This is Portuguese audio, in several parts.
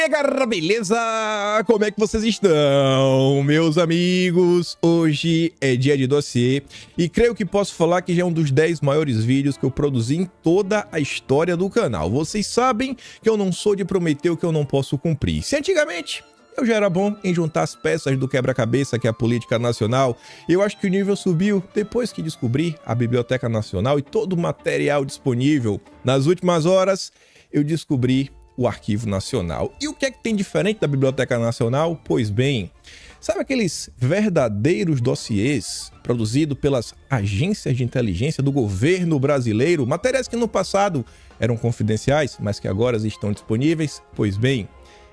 E aí, galera, beleza? Como é que vocês estão, meus amigos? Hoje é dia de dossiê e creio que posso falar que já é um dos 10 maiores vídeos que eu produzi em toda a história do canal. Vocês sabem que eu não sou de prometer o que eu não posso cumprir. Se antigamente eu já era bom em juntar as peças do quebra-cabeça que é a política nacional, eu acho que o nível subiu depois que descobri a Biblioteca Nacional e todo o material disponível. Nas últimas horas, eu descobri o Arquivo Nacional. E o que é que tem diferente da Biblioteca Nacional? Pois bem, sabe aqueles verdadeiros dossiês produzidos pelas agências de inteligência do governo brasileiro? Matérias que no passado eram confidenciais, mas que agora estão disponíveis? Pois bem,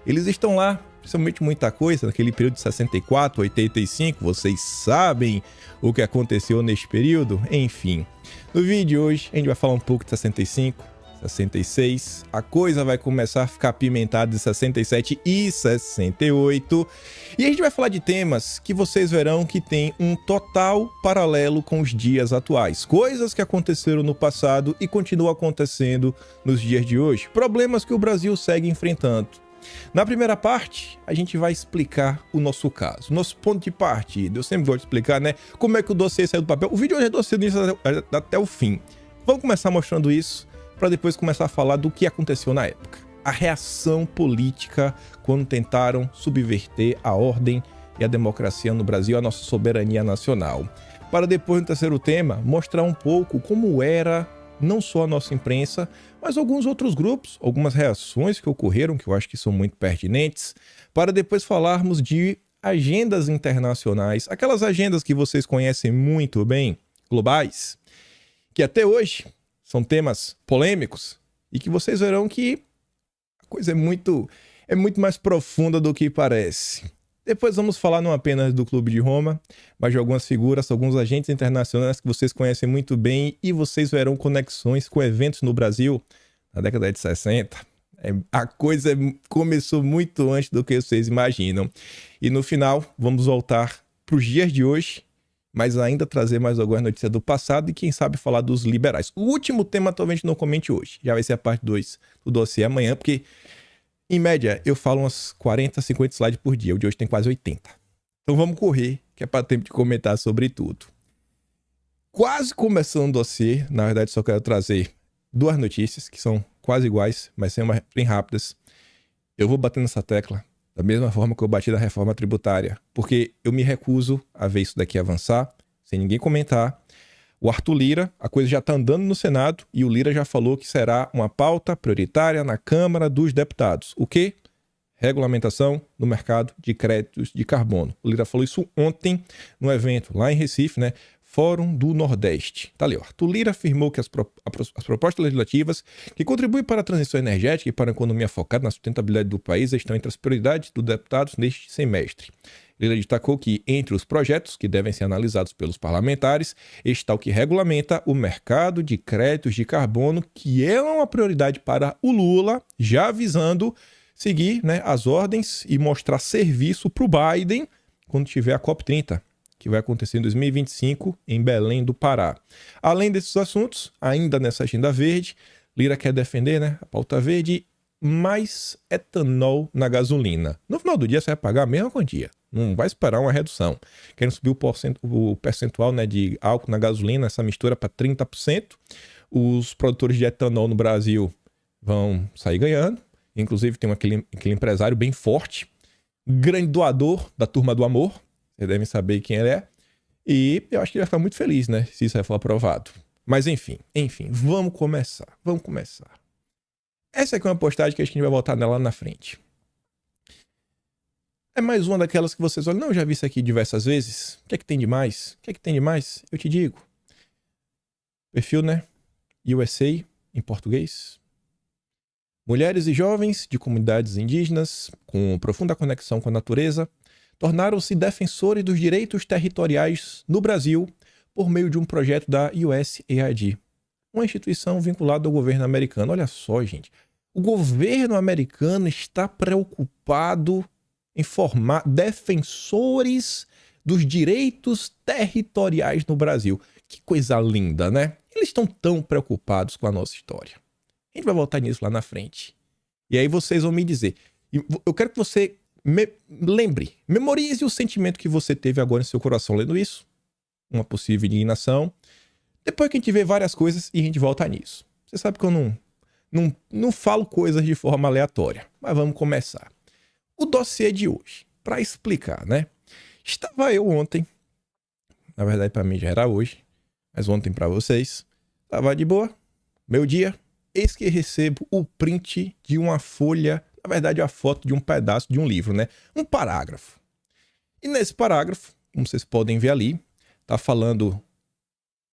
eles estão lá, principalmente muita coisa, naquele período de 64, 85, vocês sabem o que aconteceu neste período? Enfim, no vídeo de hoje a gente vai falar um pouco de 65, 66, a coisa vai começar a ficar apimentada de 67 e 68, e a gente vai falar de temas que vocês verão que tem um total paralelo com os dias atuais, coisas que aconteceram no passado e continuam acontecendo nos dias de hoje, problemas que o Brasil segue enfrentando. Na primeira parte, a gente vai explicar o nosso caso, nosso ponto de partida. Eu sempre gosto de explicar, né, como é que o dossiê saiu do papel. O vídeo hoje é dossiê disso até o fim. Vamos começar mostrando isso, para depois começar a falar do que aconteceu na época. A reação política quando tentaram subverter a ordem e a democracia no Brasil, a nossa soberania nacional. Para depois, no terceiro tema, mostrar um pouco como era não só a nossa imprensa, mas alguns outros grupos, algumas reações que ocorreram, que eu acho que são muito pertinentes, para depois falarmos de agendas internacionais, aquelas agendas que vocês conhecem muito bem, globais, que até hoje são temas polêmicos e que vocês verão que a coisa é muito mais profunda do que parece. Depois vamos falar não apenas do Clube de Roma, mas de algumas figuras, alguns agentes internacionais que vocês conhecem muito bem e vocês verão conexões com eventos no Brasil na década de 60. A coisa começou muito antes do que vocês imaginam. E no final, vamos voltar para os dias de hoje, mas ainda trazer mais algumas notícias do passado e quem sabe falar dos liberais. O último tema talvez não comente hoje, já vai ser a parte 2 do dossiê amanhã, porque em média eu falo umas 40, 50 slides por dia, o de hoje tem quase 80. Então vamos correr, que é para tempo de comentar sobre tudo. Quase começando o dossiê, na verdade só quero trazer duas notícias que são quase iguais, mas são bem rápidas. Eu vou bater nessa tecla da mesma forma que eu bati da reforma tributária, porque eu me recuso a ver isso daqui avançar, sem ninguém comentar. O Arthur Lira, a coisa já está andando no Senado e o Lira já falou que será uma pauta prioritária na Câmara dos Deputados. O quê? Regulamentação no mercado de créditos de carbono. O Lira falou isso ontem no evento lá em Recife, né? Fórum do Nordeste. Tá ali, ó. Arthur Lira afirmou que as propostas legislativas que contribuem para a transição energética e para a economia focada na sustentabilidade do país estão entre as prioridades dos deputados neste semestre. Lira destacou que, entre os projetos que devem ser analisados pelos parlamentares, está o que regulamenta o mercado de créditos de carbono, que é uma prioridade para o Lula, já visando seguir, né, as ordens e mostrar serviço para o Biden quando tiver a COP30. Que vai acontecer em 2025 em Belém do Pará. Além desses assuntos, ainda nessa agenda verde, Lira quer defender, né, a pauta verde, mais etanol na gasolina. No final do dia você vai pagar a mesma quantia, não vai esperar uma redução. Querem subir o percentual, né, de álcool na gasolina, essa mistura para 30%. Os produtores de etanol no Brasil vão sair ganhando. Inclusive tem aquele empresário bem forte, grande doador da Turma do Amor. Vocês devem saber quem ele é. E eu acho que ele vai ficar muito feliz, né? Se isso for aprovado. Mas enfim, vamos começar. Essa aqui é uma postagem que a gente vai voltar nela lá na frente. É mais uma daquelas que vocês olham, não, já vi isso aqui diversas vezes. O que é que tem de mais? Eu te digo. Perfil, né? USA, em português. Mulheres e jovens de comunidades indígenas com profunda conexão com a natureza tornaram-se defensores dos direitos territoriais no Brasil por meio de um projeto da USAID, uma instituição vinculada ao governo americano. Olha só, gente, o governo americano está preocupado em formar defensores dos direitos territoriais no Brasil. Que coisa linda, né? Eles estão tão preocupados com a nossa história. A gente vai voltar nisso lá na frente. E aí vocês vão me dizer, E eu quero que você memorize o sentimento que você teve agora em seu coração lendo isso. Uma possível indignação. Depois que a gente vê várias coisas e a gente volta nisso. Você sabe que eu não falo coisas de forma aleatória. Mas vamos começar. O dossiê de hoje, para explicar, né? Estava eu ontem, na verdade para mim já era hoje, mas ontem para vocês, estava de boa, meu dia, eis que recebo o print de uma folha, na verdade a foto de um pedaço de um livro, né? Um parágrafo. E nesse parágrafo, como vocês podem ver ali, tá falando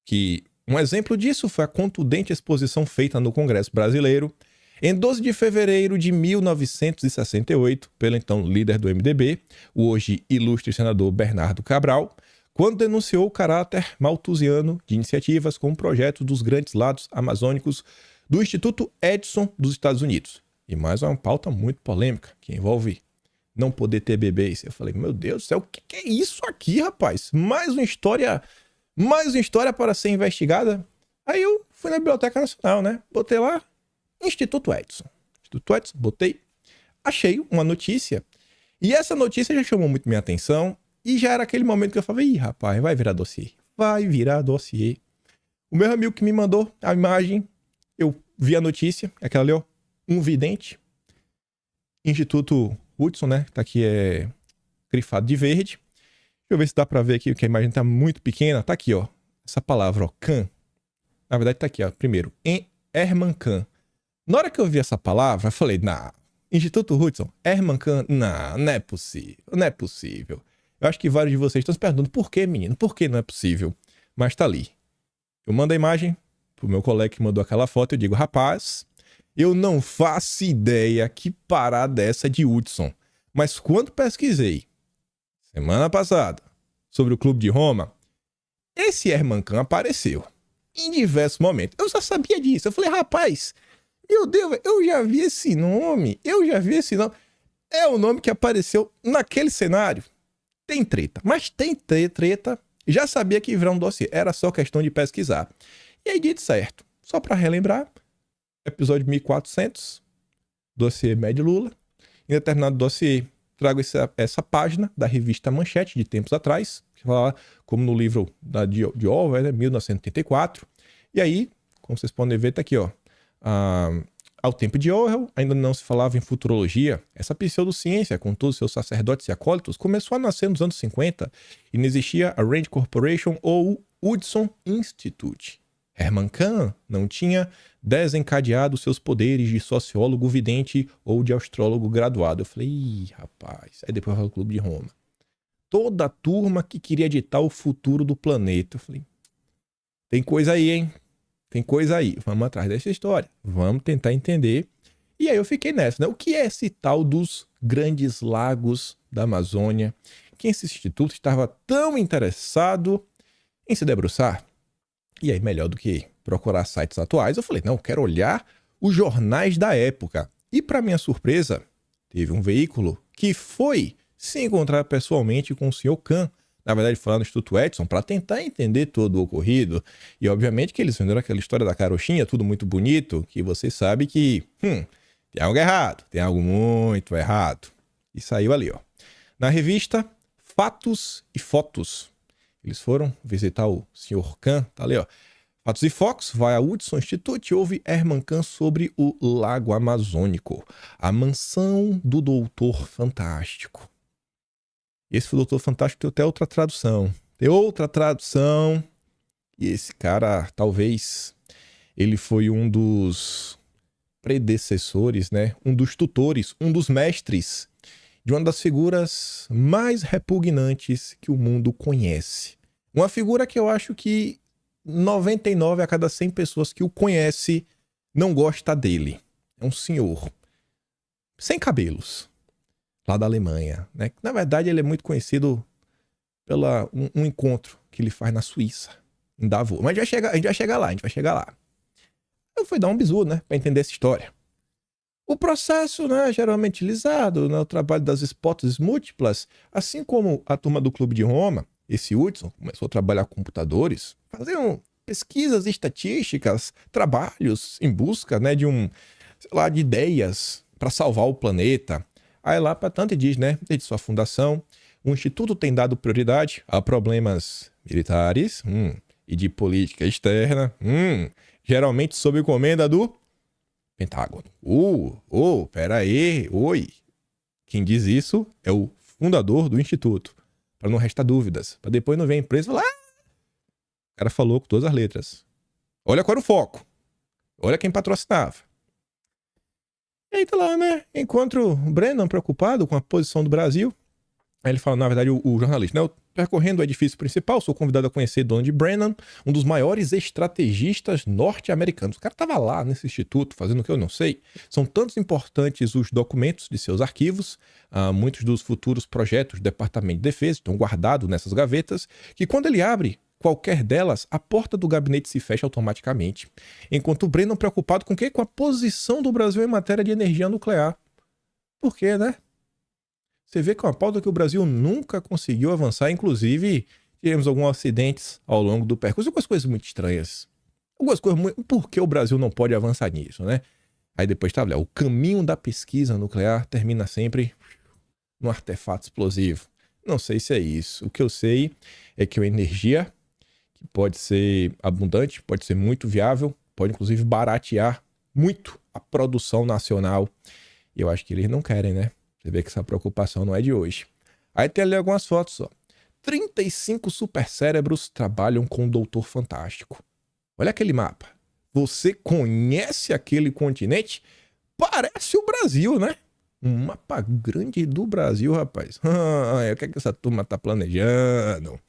que um exemplo disso foi a contundente exposição feita no Congresso Brasileiro em 12 de fevereiro de 1968, pelo então líder do MDB, o hoje ilustre senador Bernardo Cabral, quando denunciou o caráter malthusiano de iniciativas como projetos dos Grandes Lagos Amazônicos do Instituto Edison dos Estados Unidos. E mais uma pauta muito polêmica, que envolve não poder ter bebês. Eu falei, meu Deus do céu, o que é isso aqui, rapaz? Mais uma história para ser investigada? Aí eu fui na Biblioteca Nacional, né? Botei lá, Instituto Edison. Instituto Edison, botei, achei uma notícia. E essa notícia já chamou muito minha atenção. E já era aquele momento que eu falei, ih, rapaz, vai virar dossiê. Vai virar dossiê. O meu amigo que me mandou a imagem, eu vi a notícia, aquela ali, ó, um vidente. Instituto Hudson, né? Tá aqui, grifado de verde. Deixa eu ver se dá pra ver aqui, que a imagem tá muito pequena. Tá aqui, ó. Essa palavra, ó, Kahn. Na verdade tá aqui, ó. Primeiro, Hermann Kahn. Na hora que eu vi essa palavra, eu falei, Instituto Hudson, Hermann Kahn, não é possível, não é possível. Eu acho que vários de vocês estão se perguntando, por que, menino? Por que não é possível? Mas tá ali. Eu mando a imagem pro meu colega que mandou aquela foto, eu digo, rapaz, eu não faço ideia que parada é essa de Hudson. Mas quando pesquisei, semana passada, sobre o Clube de Roma, esse Hermann Kahn apareceu em diversos momentos. Eu já sabia disso. Eu falei, rapaz, meu Deus, eu já vi esse nome. É o nome que apareceu naquele cenário. Tem treta, mas tem treta. Já sabia que ia virar um dossiê. Era só questão de pesquisar. E aí, dito certo. Só para relembrar, episódio 1400, dossiê Med Lula. Em determinado dossiê, trago essa página da revista Manchete, de tempos atrás, que fala como no livro de Orwell, né, 1984. E aí, como vocês podem ver, tá aqui, ó. Ao tempo de Orwell, ainda não se falava em futurologia. Essa pseudociência, com todos os seus sacerdotes e acólitos, começou a nascer nos anos 50 e não existia a Rand Corporation ou o Hudson Institute. Hermann Kahn não tinha desencadeado seus poderes de sociólogo vidente ou de astrólogo graduado. Eu falei, ih, rapaz. Aí depois vai o Clube de Roma. Toda a turma que queria ditar o futuro do planeta. Eu falei, tem coisa aí, hein? Tem coisa aí, vamos atrás dessa história, vamos tentar entender. E aí eu fiquei nessa, né? O que é esse tal dos Grandes Lagos da Amazônia? Que esse instituto estava tão interessado em se debruçar? E aí, melhor do que procurar sites atuais, eu falei, não, eu quero olhar os jornais da época. E para minha surpresa, teve um veículo que foi se encontrar pessoalmente com o Sr. Kahn, na verdade, falando do Instituto Edison, para tentar entender todo o ocorrido. E, obviamente, que eles venderam aquela história da carochinha, tudo muito bonito, que você sabe que tem algo errado, tem algo muito errado. E saiu ali, ó. Na revista Fatos e Fotos. Eles foram visitar o Sr. Kahn, tá ali, ó. Fatos e Fotos, vai ao Hudson Institute e ouve Hermann Kahn sobre o Lago Amazônico, a mansão do Doutor Fantástico. Esse Doutor Fantástico tem até outra tradução. E esse cara, talvez, ele foi um dos predecessores, né? Um dos tutores, um dos mestres de uma das figuras mais repugnantes que o mundo conhece. Uma figura que eu acho que 99 a cada 100 pessoas que o conhece não gosta dele. É um senhor sem cabelos, lá da Alemanha, né? Na verdade, ele é muito conhecido pela um encontro que ele faz na Suíça, em Davos. Mas a gente vai chegar lá. Eu fui dar um bisu, né, para entender essa história. O processo, né, geralmente utilizado no trabalho das hipóteses múltiplas, assim como a turma do Clube de Roma, esse Hudson começou a trabalhar com computadores, faziam pesquisas estatísticas, trabalhos em busca, né, de ideias para salvar o planeta. Aí lá para tanto diz, né? Desde sua fundação, o Instituto tem dado prioridade a problemas militares e de política externa, geralmente sob encomenda do Pentágono. Pera aí, oi. Quem diz isso é o fundador do Instituto, para não restar dúvidas, para depois não ver a empresa e falar, o cara falou com todas as letras. Olha qual era o foco. Olha quem patrocinava. E aí tá lá, né? Encontro o Brennan preocupado com a posição do Brasil. Aí ele fala, na verdade, o jornalista, né? Percorrendo o edifício principal, sou convidado a conhecer Donald Brennan, um dos maiores estrategistas norte-americanos. O cara tava lá nesse instituto, fazendo o que eu não sei. São tantos importantes os documentos de seus arquivos, muitos dos futuros projetos do Departamento de Defesa estão guardados nessas gavetas, que quando ele abre qualquer delas, a porta do gabinete se fecha automaticamente. Enquanto o Brennan preocupado com o quê? Com a posição do Brasil em matéria de energia nuclear. Por quê, né? Você vê que é uma pauta que o Brasil nunca conseguiu avançar, inclusive tivemos alguns acidentes ao longo do percurso, algumas coisas muito estranhas. Algumas coisas muito... Por que o Brasil não pode avançar nisso, né? Aí depois tá, o caminho da pesquisa nuclear termina sempre no artefato explosivo. Não sei se é isso. O que eu sei é que a energia que pode ser abundante, pode ser muito viável, pode inclusive baratear muito a produção nacional. E eu acho que eles não querem, né? Você vê que essa preocupação não é de hoje. Aí tem ali algumas fotos, ó. 35 supercérebros trabalham com o Doutor Fantástico. Olha aquele mapa. Você conhece aquele continente? Parece o Brasil, né? Um mapa grande do Brasil, rapaz. O que é que essa turma tá planejando?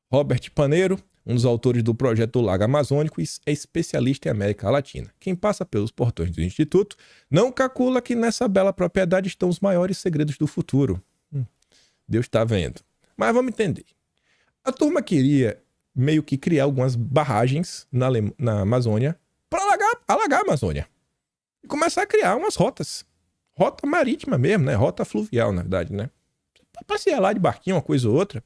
Robert Paneiro, um dos autores do projeto do Lago Amazônico, é especialista em América Latina. Quem passa pelos portões do Instituto não calcula que nessa bela propriedade estão os maiores segredos do futuro. Deus está vendo. Mas vamos entender. A turma queria meio que criar algumas barragens na Amazônia para alagar a Amazônia. E começar a criar umas rotas. Rota marítima mesmo, né? Rota fluvial, na verdade, né? Para passear lá de barquinho, uma coisa ou outra.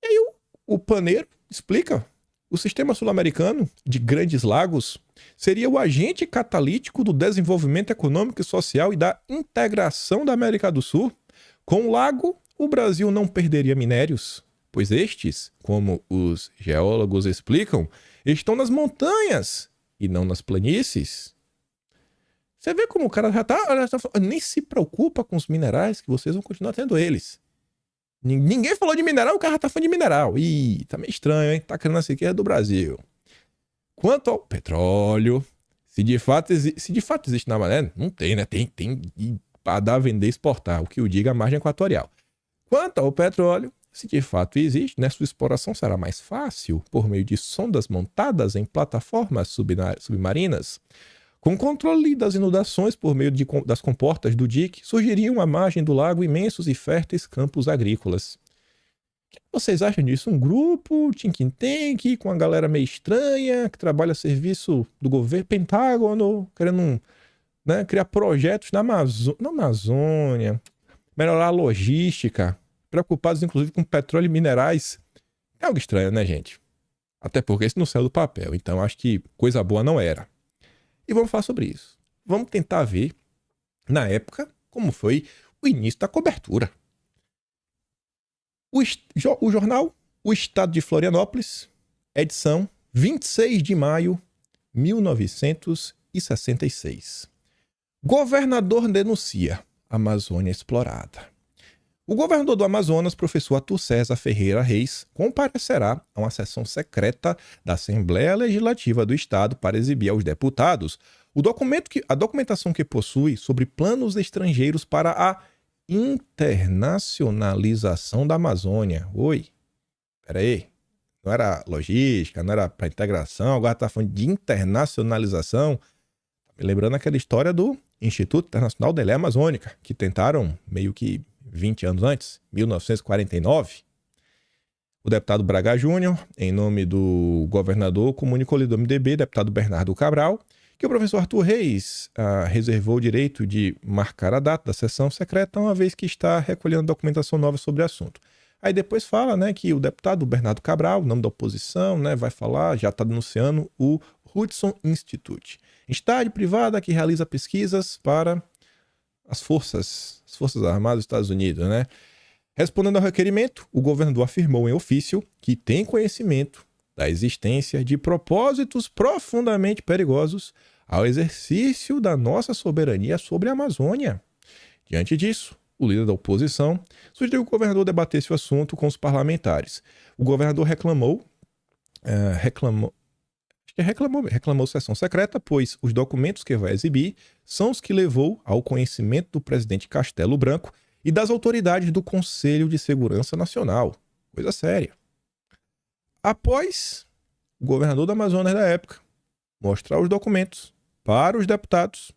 E aí o Paneiro explica, o sistema sul-americano de grandes lagos seria o agente catalítico do desenvolvimento econômico e social e da integração da América do Sul. Com o lago, o Brasil não perderia minérios, pois estes, como os geólogos explicam, estão nas montanhas e não nas planícies. Você vê como o cara já nem se preocupa com os minerais, que vocês vão continuar tendo eles. Ninguém falou de mineral, o cara tá falando de mineral. Ih, tá meio estranho, hein? Tá querendo a riqueza do Brasil. Quanto ao petróleo, se de fato existe na maré, não tem, né? Tem para dar, vender, exportar, o que o diga a margem equatorial. Quanto ao petróleo, se de fato existe, né? Sua exploração será mais fácil por meio de sondas montadas em plataformas submarinas. Com controle das inundações por meio das comportas do dique, surgiriam à margem do lago imensos e férteis campos agrícolas. O que vocês acham disso? Um grupo, think tank, com uma galera meio estranha, que trabalha a serviço do governo, Pentágono, querendo criar projetos na Amazônia, melhorar a logística, preocupados inclusive com petróleo e minerais. É algo estranho, né, gente? Até porque isso não saiu do papel, então acho que coisa boa não era. E vamos falar sobre isso. Vamos tentar ver, na época, como foi o início da cobertura. O jornal O Estado de Florianópolis, edição 26 de maio de 1966. Governador denuncia Amazônia explorada. O governador do Amazonas, professor Arthur César Ferreira Reis, comparecerá a uma sessão secreta da Assembleia Legislativa do Estado para exibir aos deputados a documentação que possui sobre planos estrangeiros para a internacionalização da Amazônia. Oi, peraí, não era logística, não era para integração, agora está falando de internacionalização. Me lembrando aquela história do Instituto Internacional da Lei Amazônica, que tentaram meio que 20 anos antes, 1949. O deputado Braga Júnior, em nome do governador, comunicou ao líder do MDB, deputado Bernardo Cabral, que o professor Arthur Reis reservou o direito de marcar a data da sessão secreta, uma vez que está recolhendo documentação nova sobre o assunto. Aí depois fala que o deputado Bernardo Cabral, nome da oposição, vai falar, já está denunciando o Hudson Institute, entidade privada que realiza pesquisas para as forças as Forças Armadas dos Estados Unidos, né? Respondendo ao requerimento, o governador afirmou em ofício que tem conhecimento da existência de propósitos profundamente perigosos ao exercício da nossa soberania sobre a Amazônia. Diante disso, o líder da oposição sugeriu que o governador debatesse o assunto com os parlamentares. O governador reclamou sessão secreta, pois os documentos que vai exibir são os que levou ao conhecimento do presidente Castelo Branco e das autoridades do Conselho de Segurança Nacional. Coisa séria. Após o governador do Amazonas da época mostrar os documentos para os deputados,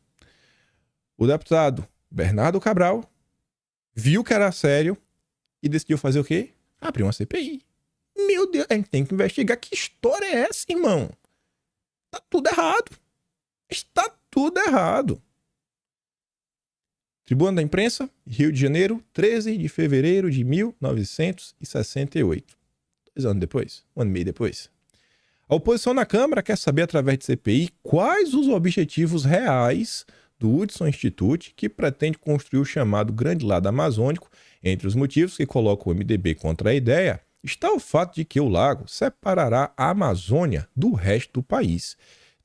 o deputado Bernardo Cabral viu que era sério e decidiu fazer o quê? Abrir uma CPI. Meu Deus, a gente tem que investigar. Que história é essa, irmão? Tá tudo errado. Está tudo errado. Tribuna da Imprensa, Rio de Janeiro, 13 de fevereiro de 1968. 2 anos depois, 1 ano e meio depois. A oposição na Câmara quer saber, através de CPI, quais os objetivos reais do Hudson Institute, que pretende construir o chamado Grande Lago Amazônico. Entre os motivos que colocam o MDB contra a ideia, está o fato de que o lago separará a Amazônia do resto do país,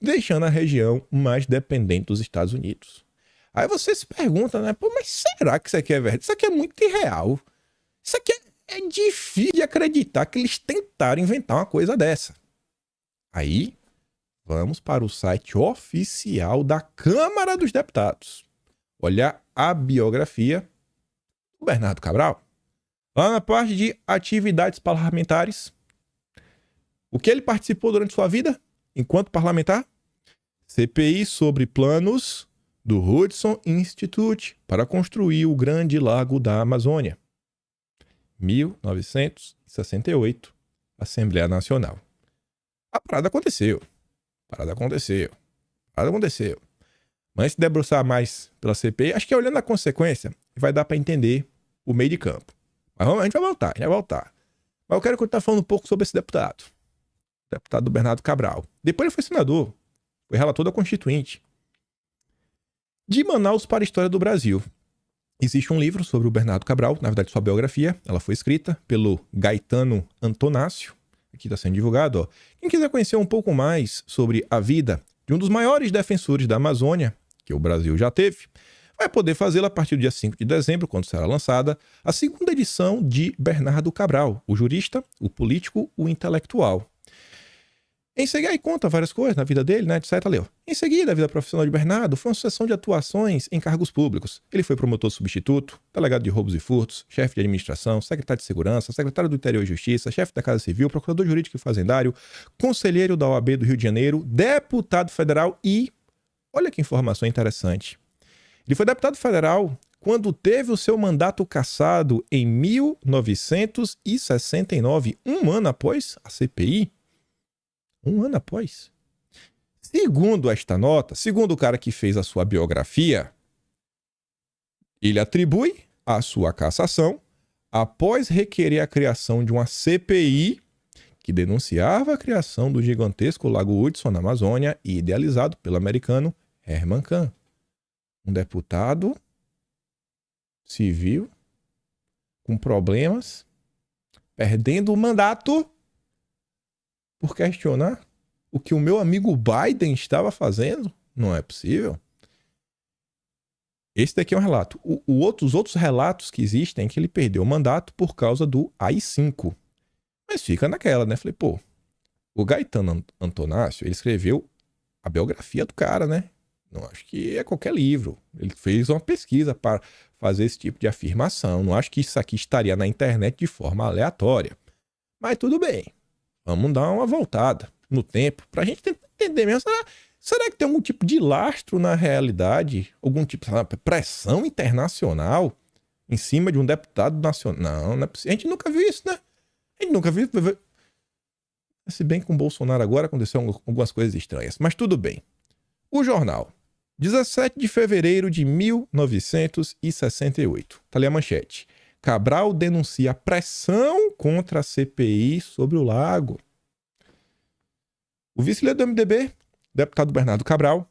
deixando a região mais dependente dos Estados Unidos. Aí você se pergunta, né? Pô, mas será que isso aqui é verdade? Isso aqui é muito irreal. Isso aqui é difícil de acreditar que eles tentaram inventar uma coisa dessa. Aí, vamos para o site oficial da Câmara dos Deputados. Olhar a biografia do Bernardo Cabral. Lá na parte de atividades parlamentares, o que ele participou durante sua vida enquanto parlamentar? CPI sobre planos do Hudson Institute para construir o Grande Lago da Amazônia. 1968, Assembleia Nacional. A parada aconteceu. Mas se debruçar mais pela CPI, acho que olhando a consequência, vai dar para entender o meio de campo. Mas a gente vai voltar. Mas eu quero continuar falando um pouco sobre esse deputado. O deputado Bernardo Cabral. Depois ele foi senador. Foi relator da Constituinte. De Manaus para a História do Brasil. Existe um livro sobre o Bernardo Cabral, na verdade sua biografia. Ela foi escrita pelo Gaetano Antonácio. Aqui está sendo divulgado. Ó. Quem quiser conhecer um pouco mais sobre a vida de um dos maiores defensores da Amazônia, que o Brasil já teve, vai poder fazê-lo a partir do dia 5 de dezembro, quando será lançada a segunda edição de Bernardo Cabral, o jurista, o político, o intelectual. Em seguida, aí conta várias coisas na vida dele, né, etc. Leu. Em seguida, a vida profissional de Bernardo foi uma sucessão de atuações em cargos públicos. Ele foi promotor substituto, delegado de roubos e furtos, chefe de administração, secretário de segurança, secretário do Interior e Justiça, chefe da Casa Civil, procurador jurídico e fazendário, conselheiro da OAB do Rio de Janeiro, deputado federal e... Olha que informação interessante. Ele foi deputado federal quando teve o seu mandato cassado em 1969, um ano após a CPI. Um ano após. Segundo esta nota, segundo o cara que fez a sua biografia, ele atribui a sua cassação após requerer a criação de uma CPI que denunciava a criação do gigantesco Lago Hudson na Amazônia e idealizado pelo americano Herman Kahn. Um deputado civil com problemas, perdendo o mandato por questionar o que o meu amigo Biden estava fazendo. Não é possível. Esse daqui é um relato. Os outros relatos que existem é que ele perdeu o mandato por causa do AI-5. Mas fica naquela, né? Falei, pô, o Gaetano Antonácio, ele escreveu a biografia do cara, né? Não acho que é qualquer livro. Ele fez uma pesquisa para fazer esse tipo de afirmação. Não acho que isso aqui estaria na internet de forma aleatória. Mas tudo bem. Vamos dar uma voltada no tempo para a gente tentar entender mesmo. Será que tem algum tipo de lastro na realidade? Algum tipo de pressão internacional em cima de um deputado nacional? Não é possível. A gente nunca viu isso, né? A gente nunca viu. Se bem que com o Bolsonaro agora aconteceu algumas coisas estranhas. Mas tudo bem. O jornal. 17 de fevereiro de 1968. Tá ali a manchete. Cabral denuncia pressão contra a CPI sobre o lago. O vice-líder do MDB, deputado Bernardo Cabral,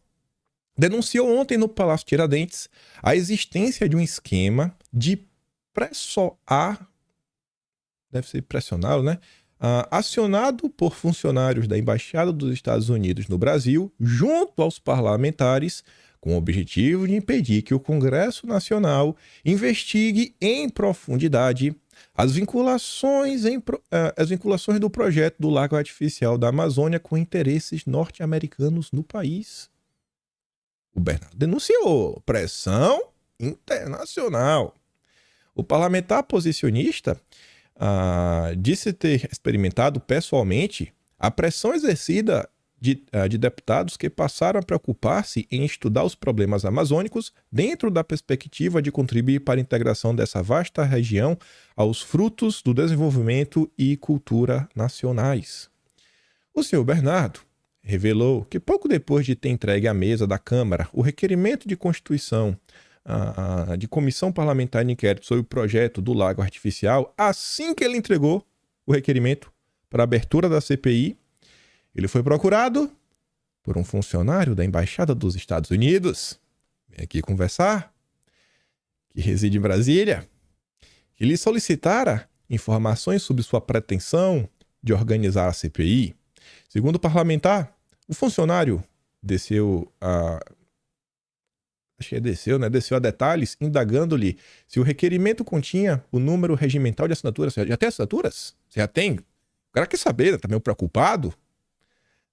denunciou ontem no Palácio Tiradentes a existência de um esquema de pressionar, deve ser pressioná-lo, né? Acionado por funcionários da Embaixada dos Estados Unidos no Brasil, junto aos parlamentares, com o objetivo de impedir que o Congresso Nacional investigue em profundidade as vinculações do projeto do Lago Artificial da Amazônia com interesses norte-americanos no país. O Bernardo denunciou pressão internacional. O parlamentar posicionista disse ter experimentado pessoalmente a pressão exercida de deputados que passaram a preocupar-se em estudar os problemas amazônicos dentro da perspectiva de contribuir para a integração dessa vasta região aos frutos do desenvolvimento e cultura nacionais. O senhor Bernardo revelou que pouco depois de ter entregue à mesa da Câmara o requerimento de constituição de comissão parlamentar de inquérito sobre o projeto do Lago Artificial, assim que ele entregou o requerimento para a abertura da CPI, ele foi procurado por um funcionário da Embaixada dos Estados Unidos, vem aqui conversar, que reside em Brasília, que lhe solicitara informações sobre sua pretensão de organizar a CPI. Segundo o parlamentar, o funcionário desceu a detalhes, indagando-lhe se o requerimento continha o número regimental de assinaturas. Já tem assinaturas? Você já tem? O cara quer saber, tá meio preocupado?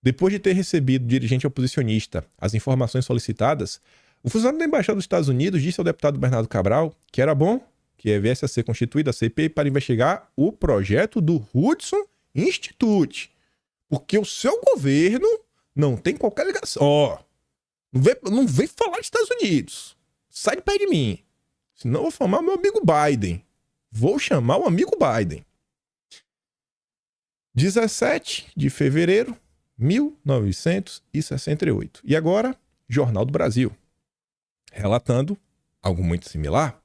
Depois de ter recebido do dirigente oposicionista as informações solicitadas, o funcionário da Embaixada dos Estados Unidos disse ao deputado Bernardo Cabral que era bom que viesse a ser constituída a CPI para investigar o projeto do Hudson Institute, porque o seu governo não tem qualquer ligação. Não vem falar dos Estados Unidos. Sai de perto de mim. Senão eu vou chamar meu amigo Biden. Vou chamar o amigo Biden. 17 de fevereiro de 1968. E agora, Jornal do Brasil. Relatando algo muito similar.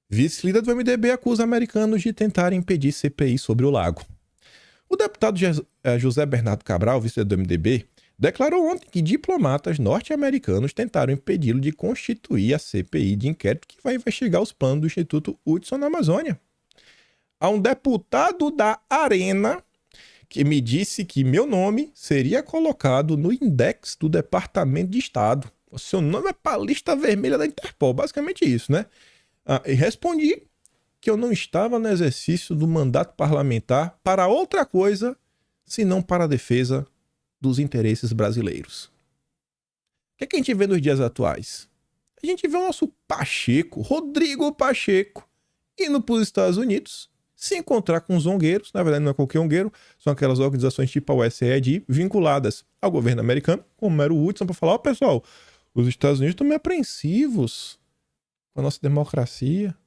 Vice-líder do MDB acusa americanos de tentarem impedir CPI sobre o lago. O deputado José Bernardo Cabral, vice-líder do MDB, declarou ontem que diplomatas norte-americanos tentaram impedi-lo de constituir a CPI de inquérito que vai investigar os planos do Instituto Hudson na Amazônia. Há um deputado da Arena que me disse que meu nome seria colocado no index do Departamento de Estado. O seu nome é para a lista vermelha da Interpol, basicamente isso, né? E respondi que eu não estava no exercício do mandato parlamentar para outra coisa, senão para a defesa dos interesses brasileiros. O que é que a gente vê nos dias atuais? A gente vê o nosso Pacheco, Rodrigo Pacheco, indo para os Estados Unidos, se encontrar com os ongueiros, na verdade não é qualquer ongueiro, são aquelas organizações tipo a USAID, vinculadas ao governo americano, como era o Hudson, para falar, pessoal, os Estados Unidos estão meio apreensivos com a nossa democracia.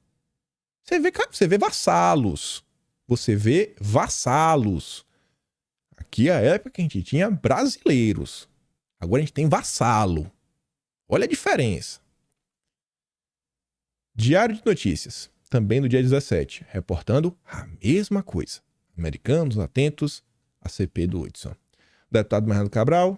Você vê vassalos. Você vê vassalos. Aqui é a época que a gente tinha brasileiros. Agora a gente tem vassalo. Olha a diferença. Diário de Notícias, também no dia 17, reportando a mesma coisa. Americanos atentos à CPI do Hudson. O deputado Bernardo Cabral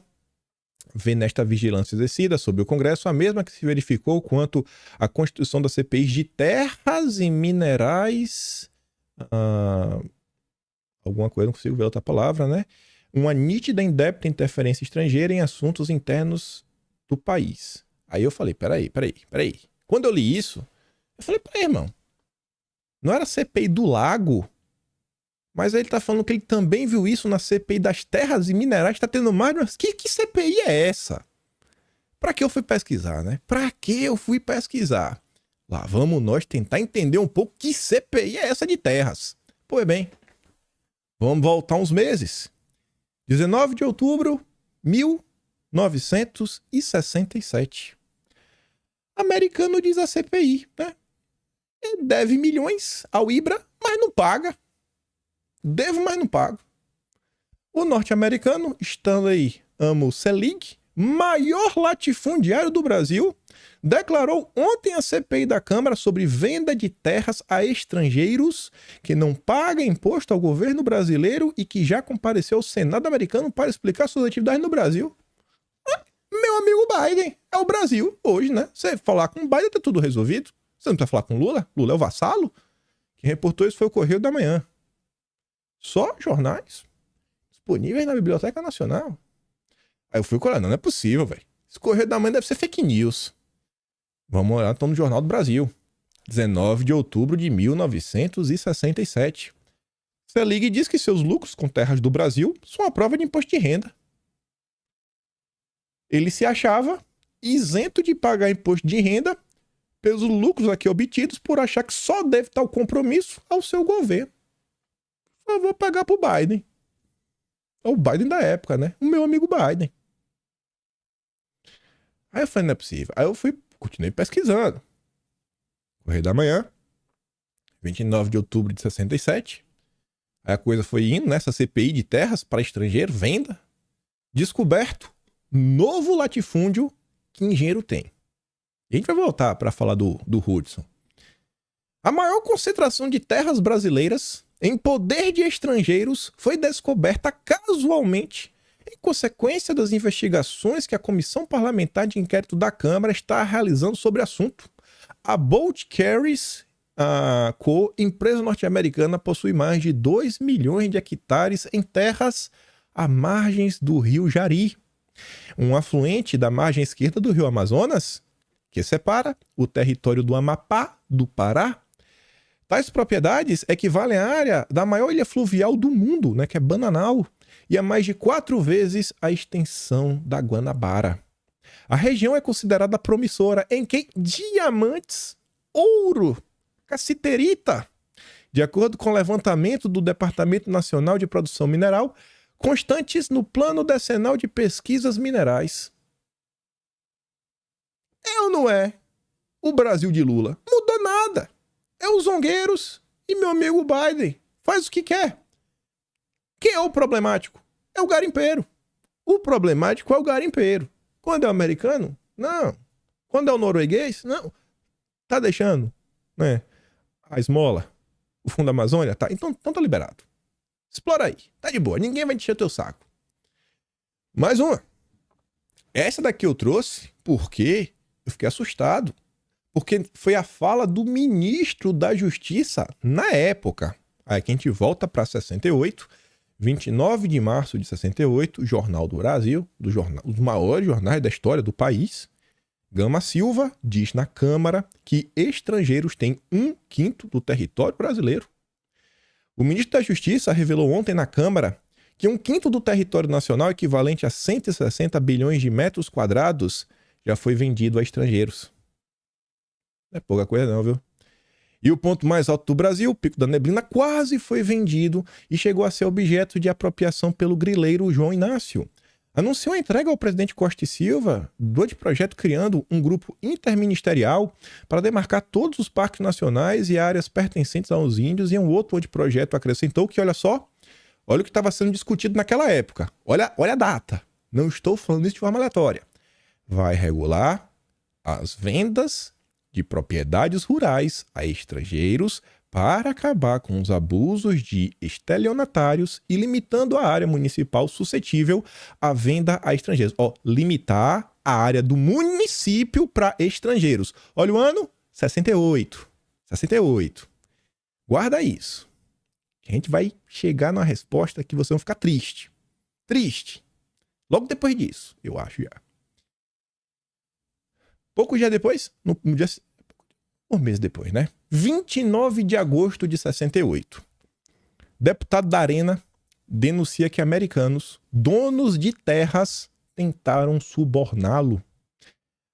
vê nesta vigilância exercida sobre o Congresso a mesma que se verificou quanto à constituição da CPI de terras e minerais... alguma coisa, não consigo ver outra palavra, né? Uma nítida e indébita interferência estrangeira em assuntos internos do país. Aí eu falei, peraí. Quando eu li isso, eu falei, peraí, irmão. Não era CPI do lago? Mas aí ele tá falando que ele também viu isso na CPI das terras e minerais, tá tendo mais... Que CPI é essa? Pra que eu fui pesquisar, né? Lá vamos nós tentar entender um pouco que CPI é essa de terras. Pois bem, vamos voltar uns meses. 19 de outubro de 1967. Americano diz a CPI, né? Deve milhões ao IBRA, mas não paga. Devo, mas não pago. O norte-americano, Stanley Amo Selig, maior latifundiário do Brasil, declarou ontem à CPI da Câmara sobre venda de terras a estrangeiros que não pagam imposto ao governo brasileiro e que já compareceu ao Senado americano para explicar suas atividades no Brasil. Meu Meu amigo Biden. É o Brasil hoje, né? Você falar com o Biden, tá tudo resolvido. Você não precisa falar com o Lula. Lula é o vassalo. Quem reportou isso foi o Correio da Manhã. Só jornais disponíveis na Biblioteca Nacional. Aí eu fui colher, não é possível, velho. Esse Correio da Manhã deve ser fake news. Vamos olhar, estão no Jornal do Brasil. 19 de outubro de 1967. Selig diz que seus lucros com terras do Brasil são a prova de imposto de renda. Ele se achava isento de pagar imposto de renda pelos lucros aqui obtidos por achar que só deve tal compromisso ao seu governo. Eu vou pagar pro Biden. É o Biden da época, né? O meu amigo Biden. Aí eu falei, não é possível. Aí eu continuei pesquisando. Correio da Manhã, 29 de outubro de 67. Aí a coisa foi indo nessa CPI de terras para estrangeiro, venda. Descoberto novo latifúndio que engenheiro tem. E a gente vai voltar para falar do Hudson. A maior concentração de terras brasileiras em poder de estrangeiros foi descoberta casualmente em consequência das investigações que a Comissão Parlamentar de Inquérito da Câmara está realizando sobre o assunto. A Bolt Carriers Co., empresa norte-americana, possui mais de 2 milhões de hectares em terras à margens do rio Jari, um afluente da margem esquerda do rio Amazonas, que separa o território do Amapá do Pará. Tais propriedades equivalem à área da maior ilha fluvial do mundo, né, que é Bananal, e a mais de 4 vezes a extensão da Guanabara. A região é considerada promissora em que diamantes, ouro, cassiterita, de acordo com o levantamento do Departamento Nacional de Produção Mineral, constantes no Plano Decenal de Pesquisas Minerais. É ou não é? O Brasil de Lula mudou nada. É os zongueiros e meu amigo Biden. Faz o que quer. Quem é o problemático? É o garimpeiro. O problemático é o garimpeiro. Quando é o americano? Não. Quando é o norueguês? Não. Tá deixando, né, a esmola, o fundo da Amazônia? Tá. Então tá liberado. Explora aí. Tá de boa. Ninguém vai encher o teu saco. Mais uma. Essa daqui eu trouxe porque eu fiquei assustado. Porque foi a fala do ministro da Justiça na época. Aí que a gente volta para 68, 29 de março de 68, Jornal do Brasil, os maiores jornais da história do país. Gama Silva diz na Câmara que estrangeiros têm 1/5 do território brasileiro. O ministro da Justiça revelou ontem na Câmara que 1/5 do território nacional, equivalente a 160 bilhões de metros quadrados, já foi vendido a estrangeiros. Não é pouca coisa não, viu? E o ponto mais alto do Brasil, o Pico da Neblina, quase foi vendido e chegou a ser objeto de apropriação pelo grileiro João Inácio. Anunciou a entrega ao presidente Costa e Silva do anteprojeto criando um grupo interministerial para demarcar todos os parques nacionais e áreas pertencentes aos índios, e um outro anteprojeto acrescentou que, olha só, olha o que estava sendo discutido naquela época. Olha a data. Não estou falando isso de forma aleatória. Vai regular as vendas de propriedades rurais a estrangeiros para acabar com os abusos de estelionatários e limitando a área municipal suscetível à venda a estrangeiros. Limitar a área do município para estrangeiros. Olha o ano, 68. 68. Guarda isso. A gente vai chegar numa resposta que vocês vão ficar triste. Triste. Logo depois disso, eu acho já. Pouco dia depois, um mês depois, né? 29 de agosto de 68. Deputado da Arena denuncia que americanos, donos de terras, tentaram suborná-lo.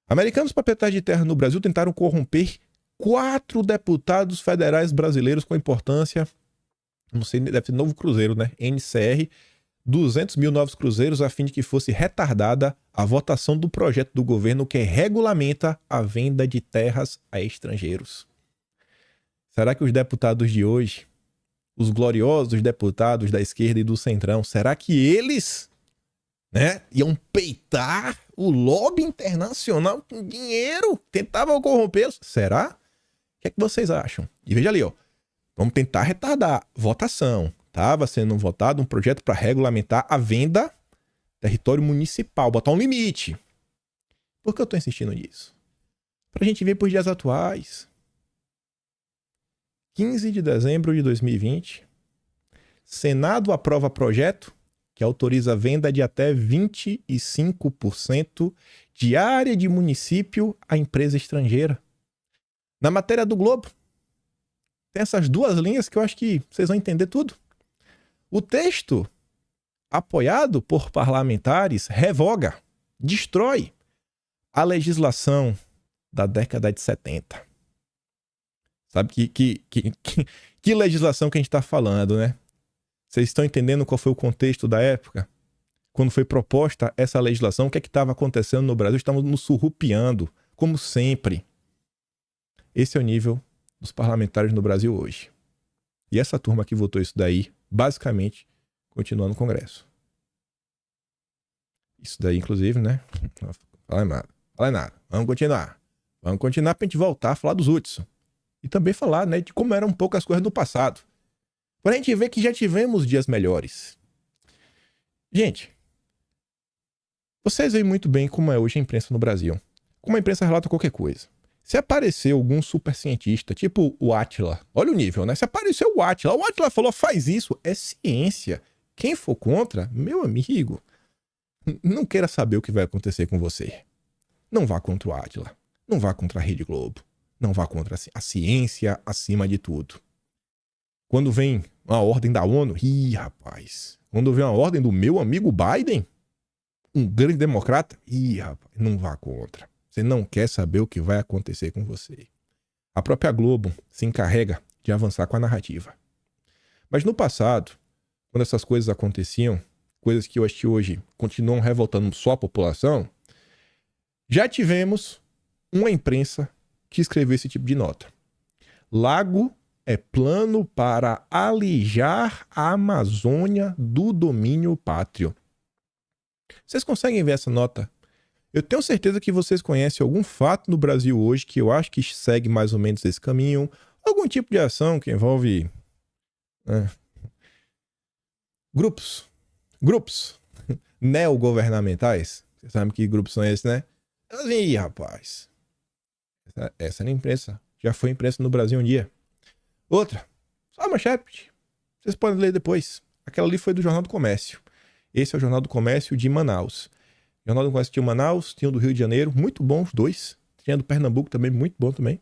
Americanos proprietários de terra no Brasil tentaram corromper 4 deputados federais brasileiros com importância, não sei, deve ser Novo Cruzeiro, né? NCR, 200 mil novos cruzeiros, a fim de que fosse retardada a votação do projeto do governo que regulamenta a venda de terras a estrangeiros. Será que os deputados de hoje, os gloriosos deputados da esquerda e do centrão, será que eles, né, iam peitar o lobby internacional com dinheiro? Tentavam corrompê-los? Será? O que é que vocês acham? E veja ali, vamos tentar retardar votação. Estava sendo votado um projeto para regulamentar a venda território municipal, botar um limite. Por que eu tô insistindo nisso? Pra gente ver por dias atuais. 15 de dezembro de 2020, Senado aprova projeto que autoriza a venda de até 25% de área de município a empresa estrangeira. Na matéria do Globo, tem essas duas linhas que eu acho que vocês vão entender tudo. O texto, apoiado por parlamentares, revoga, destrói a legislação da década de 70. Sabe que legislação que a gente está falando, né? Vocês estão entendendo qual foi o contexto da época? Quando foi proposta essa legislação, o que é que estava acontecendo no Brasil? Estamos nos surrupiando, como sempre. Esse é o nível dos parlamentares no Brasil hoje. E essa turma que votou isso daí, basicamente, continua no Congresso. Isso daí, inclusive, né? Não fala nada. Vamos continuar pra gente voltar a falar dos Hudson. E também falar, né, de como eram um pouco as coisas do passado. Pra gente ver que já tivemos dias melhores. Gente, vocês veem muito bem como é hoje a imprensa no Brasil. Como a imprensa relata qualquer coisa. Se aparecer algum super cientista, tipo o Átila, olha o nível, né? Se apareceu o Átila falou, faz isso, é ciência. Quem for contra, meu amigo, não queira saber o que vai acontecer com você. Não vá contra o Átila. Não vá contra a Rede Globo. Não vá contra a ciência acima de tudo. Quando vem uma ordem da ONU, rapaz. Quando vem uma ordem do meu amigo Biden, um grande democrata, rapaz, não vá contra. Você não quer saber o que vai acontecer com você. A própria Globo se encarrega de avançar com a narrativa. Mas no passado, quando essas coisas aconteciam, coisas que eu acho que hoje continuam revoltando só a população, já tivemos uma imprensa que escreveu esse tipo de nota. Lago é plano para alijar a Amazônia do domínio pátrio. Vocês conseguem ver essa nota? Eu tenho certeza que vocês conhecem algum fato no Brasil hoje que eu acho que segue mais ou menos esse caminho. Algum tipo de ação que envolve grupos neogovernamentais. Vocês sabem que grupos são esses, né? Ih, rapaz. Essa era a imprensa. Já foi imprensa no Brasil um dia. Outra. Só uma manchete. Vocês podem ler depois. Aquela ali foi do Jornal do Comércio. Esse é o Jornal do Comércio de Manaus. O Jornal do Comércio de Manaus, tinha o do Rio de Janeiro, muito bom os dois. Tinha do Pernambuco também, muito bom também.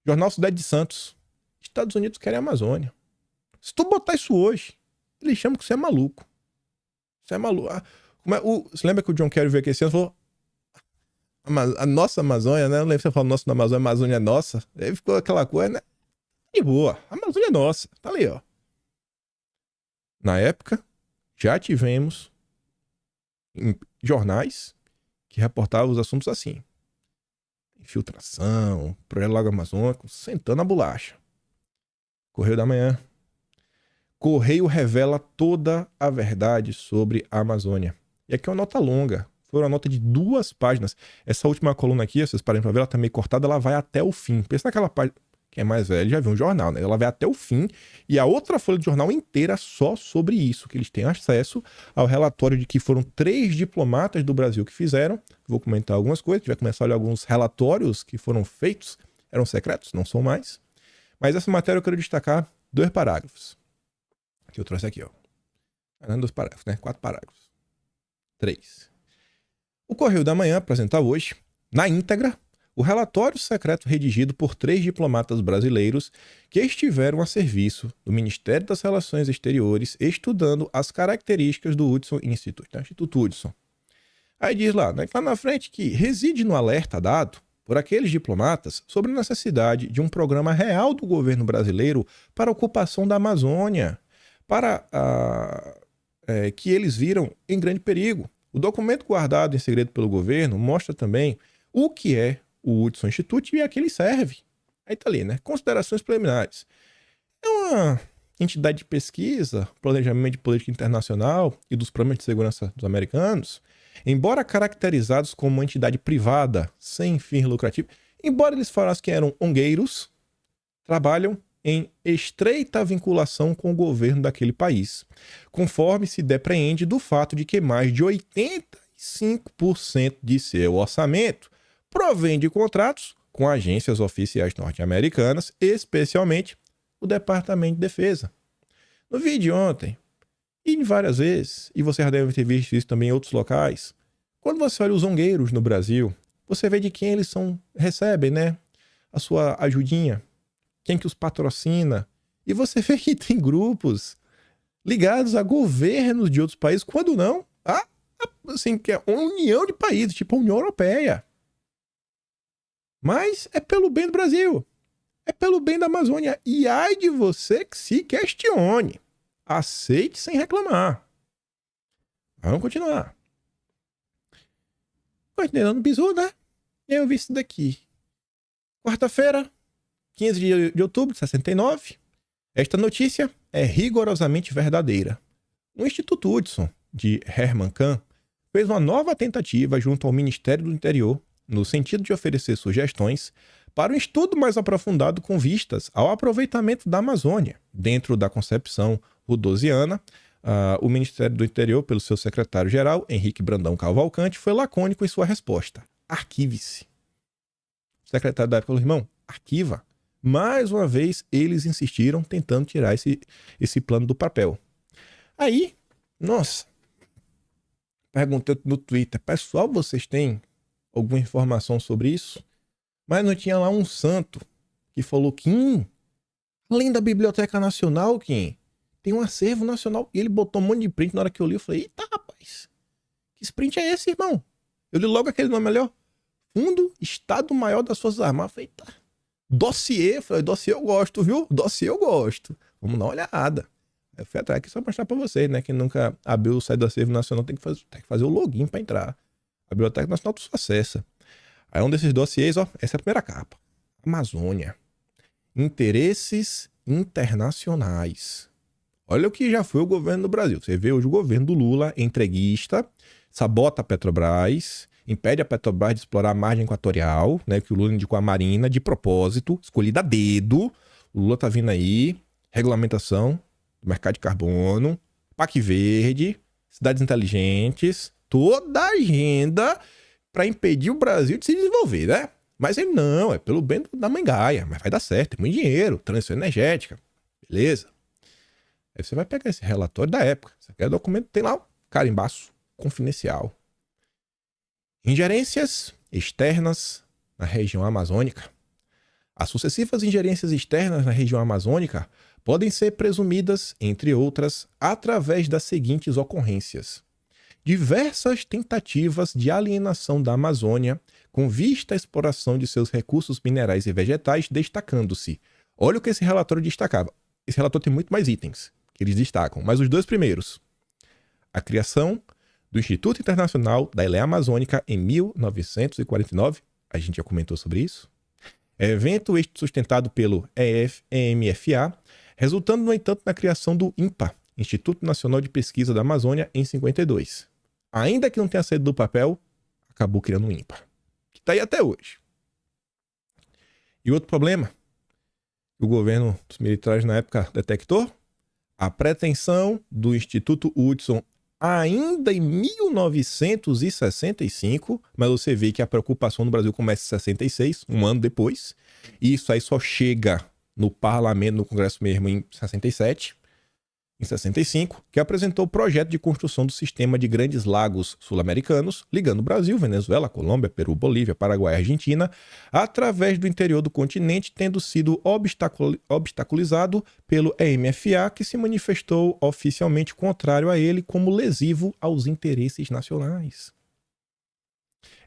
Jornal Cidade de Santos. Estados Unidos querem a Amazônia. Se tu botar isso hoje, eles chamam que você é maluco. Você é maluco. Você lembra que o John Kerry veio aqui esse ano e falou a nossa Amazônia, né? Eu não lembro se você falou nossa na Amazônia, a Amazônia é nossa. Aí ficou aquela coisa, né? De boa. A Amazônia é nossa. Tá ali, ó. Na época, já tivemos jornais que reportavam os assuntos assim. Infiltração, projeto Lago Amazônico, sentando a bolacha. Correio da Manhã. Correio revela toda a verdade sobre a Amazônia. E aqui é uma nota longa. Foi uma nota de 2 páginas. Essa última coluna aqui, vocês parem pra ver, ela tá meio cortada, ela vai até o fim. Pensa naquela página. Quem é mais velho já viu um jornal, né? Ela vai até o fim. E a outra folha de jornal inteira só sobre isso, que eles têm acesso ao relatório de que foram 3 diplomatas do Brasil que fizeram. Vou comentar algumas coisas, a gente vai começar a olhar alguns relatórios que foram feitos. Eram secretos, não são mais. Mas essa matéria eu quero destacar 2 parágrafos. Que eu trouxe aqui, ó. Não 2 parágrafos, né? 4 parágrafos. 3. O Correio da Manhã apresenta hoje, na íntegra, o relatório secreto redigido por 3 diplomatas brasileiros que estiveram a serviço do Ministério das Relações Exteriores estudando as características do Hudson Institute, né? Instituto Hudson. Aí diz lá, né, lá na frente que reside no alerta dado por aqueles diplomatas sobre a necessidade de um programa real do governo brasileiro para a ocupação da Amazônia, para que eles viram em grande perigo. O documento guardado em segredo pelo governo mostra também o que é o Hudson Institute e a que ele serve. Aí tá ali, né? Considerações preliminares. É uma entidade de pesquisa, planejamento de política internacional e dos problemas de segurança dos americanos, embora caracterizados como uma entidade privada, sem fim lucrativo, embora eles falassem que eram ongueiros, trabalham em estreita vinculação com o governo daquele país, conforme se depreende do fato de que mais de 85 95% de seu orçamento provém de contratos com agências oficiais norte-americanas, especialmente o Departamento de Defesa. No vídeo de ontem, e várias vezes, e você já deve ter visto isso também em outros locais, quando você olha os zongueiros no Brasil, você vê de quem eles recebem, né? A sua ajudinha, quem que os patrocina, e você vê que tem grupos ligados a governos de outros países, quando não, assim, que é uma união de países, tipo a União Europeia. Mas é pelo bem do Brasil. É pelo bem da Amazônia. E ai de você que se questione. Aceite sem reclamar. Vamos continuar. Continuando o bisu, né? Eu vi isso daqui. Quarta-feira, 15 de outubro de 69. Esta notícia é rigorosamente verdadeira. O Instituto Hudson, de Herman Kahn, fez uma nova tentativa junto ao Ministério do Interior, no sentido de oferecer sugestões para um estudo mais aprofundado com vistas ao aproveitamento da Amazônia. Dentro da concepção rudosiana, o Ministério do Interior, pelo seu secretário-geral, Henrique Brandão Cavalcante, foi lacônico em sua resposta. Arquive-se. O secretário da época falou, irmão, arquiva. Mais uma vez, eles insistiram tentando tirar esse plano do papel. Aí, nossa, perguntei no Twitter, pessoal, vocês têm alguma informação sobre isso? Mas não tinha lá um santo que falou, Kim, além da Biblioteca Nacional, Kim, tem um acervo nacional. E ele botou um monte de print. Na hora que eu li, eu falei, eita, rapaz, que sprint é esse, irmão? Eu li logo aquele nome ali, ó. Fundo Estado-Maior das Forças Armadas. Eu falei, eita, dossiê. Eu falei, dossiê eu gosto, viu? Dossiê eu gosto. Vamos dar uma olhada. Eu fui atrás aqui só pra mostrar pra vocês, né? Quem nunca abriu o site do acervo nacional tem que fazer o login pra entrar. A Biblioteca Nacional tu só acessa. Aí um desses dossiês, ó, essa é a primeira capa. Amazônia. Interesses internacionais. Olha o que já foi o governo do Brasil. Você vê hoje o governo do Lula, entreguista, sabota a Petrobras, impede a Petrobras de explorar a margem equatorial, né, que o Lula indicou a Marina de propósito, escolhida a dedo. O Lula tá vindo aí, regulamentação do mercado de carbono, PAC Verde, cidades inteligentes, toda a agenda para impedir o Brasil de se desenvolver, né? Mas ele não, é pelo bem da mangaia, mas vai dar certo, tem muito dinheiro, transição energética, beleza? Aí você vai pegar esse relatório da época, você quer documento, tem lá o carimbaço confidencial. Ingerências externas na região amazônica. As sucessivas ingerências externas na região amazônica podem ser presumidas, entre outras, através das seguintes ocorrências. Diversas tentativas de alienação da Amazônia com vista à exploração de seus recursos minerais e vegetais, destacando-se. Olha o que esse relatório destacava. Esse relatório tem muito mais itens que eles destacam, mas os dois primeiros. A criação do Instituto Internacional da Eleia Amazônica em 1949, a gente já comentou sobre isso. Evento este sustentado pelo EMFA, resultando, no entanto, na criação do INPA, Instituto Nacional de Pesquisa da Amazônia, em 52. Ainda que não tenha saído do papel, acabou criando um INPA, que está aí até hoje. E outro problema, o governo dos militares na época detectou, a pretensão do Instituto Hudson ainda em 1965, mas você vê que a preocupação no Brasil começa em 66, um ano depois, e isso aí só chega no parlamento, no Congresso mesmo, em 67, em 65, que apresentou o projeto de construção do sistema de grandes lagos sul-americanos, ligando o Brasil, Venezuela, Colômbia, Peru, Bolívia, Paraguai e Argentina, através do interior do continente, tendo sido obstaculizado pelo EMFA, que se manifestou oficialmente contrário a ele como lesivo aos interesses nacionais.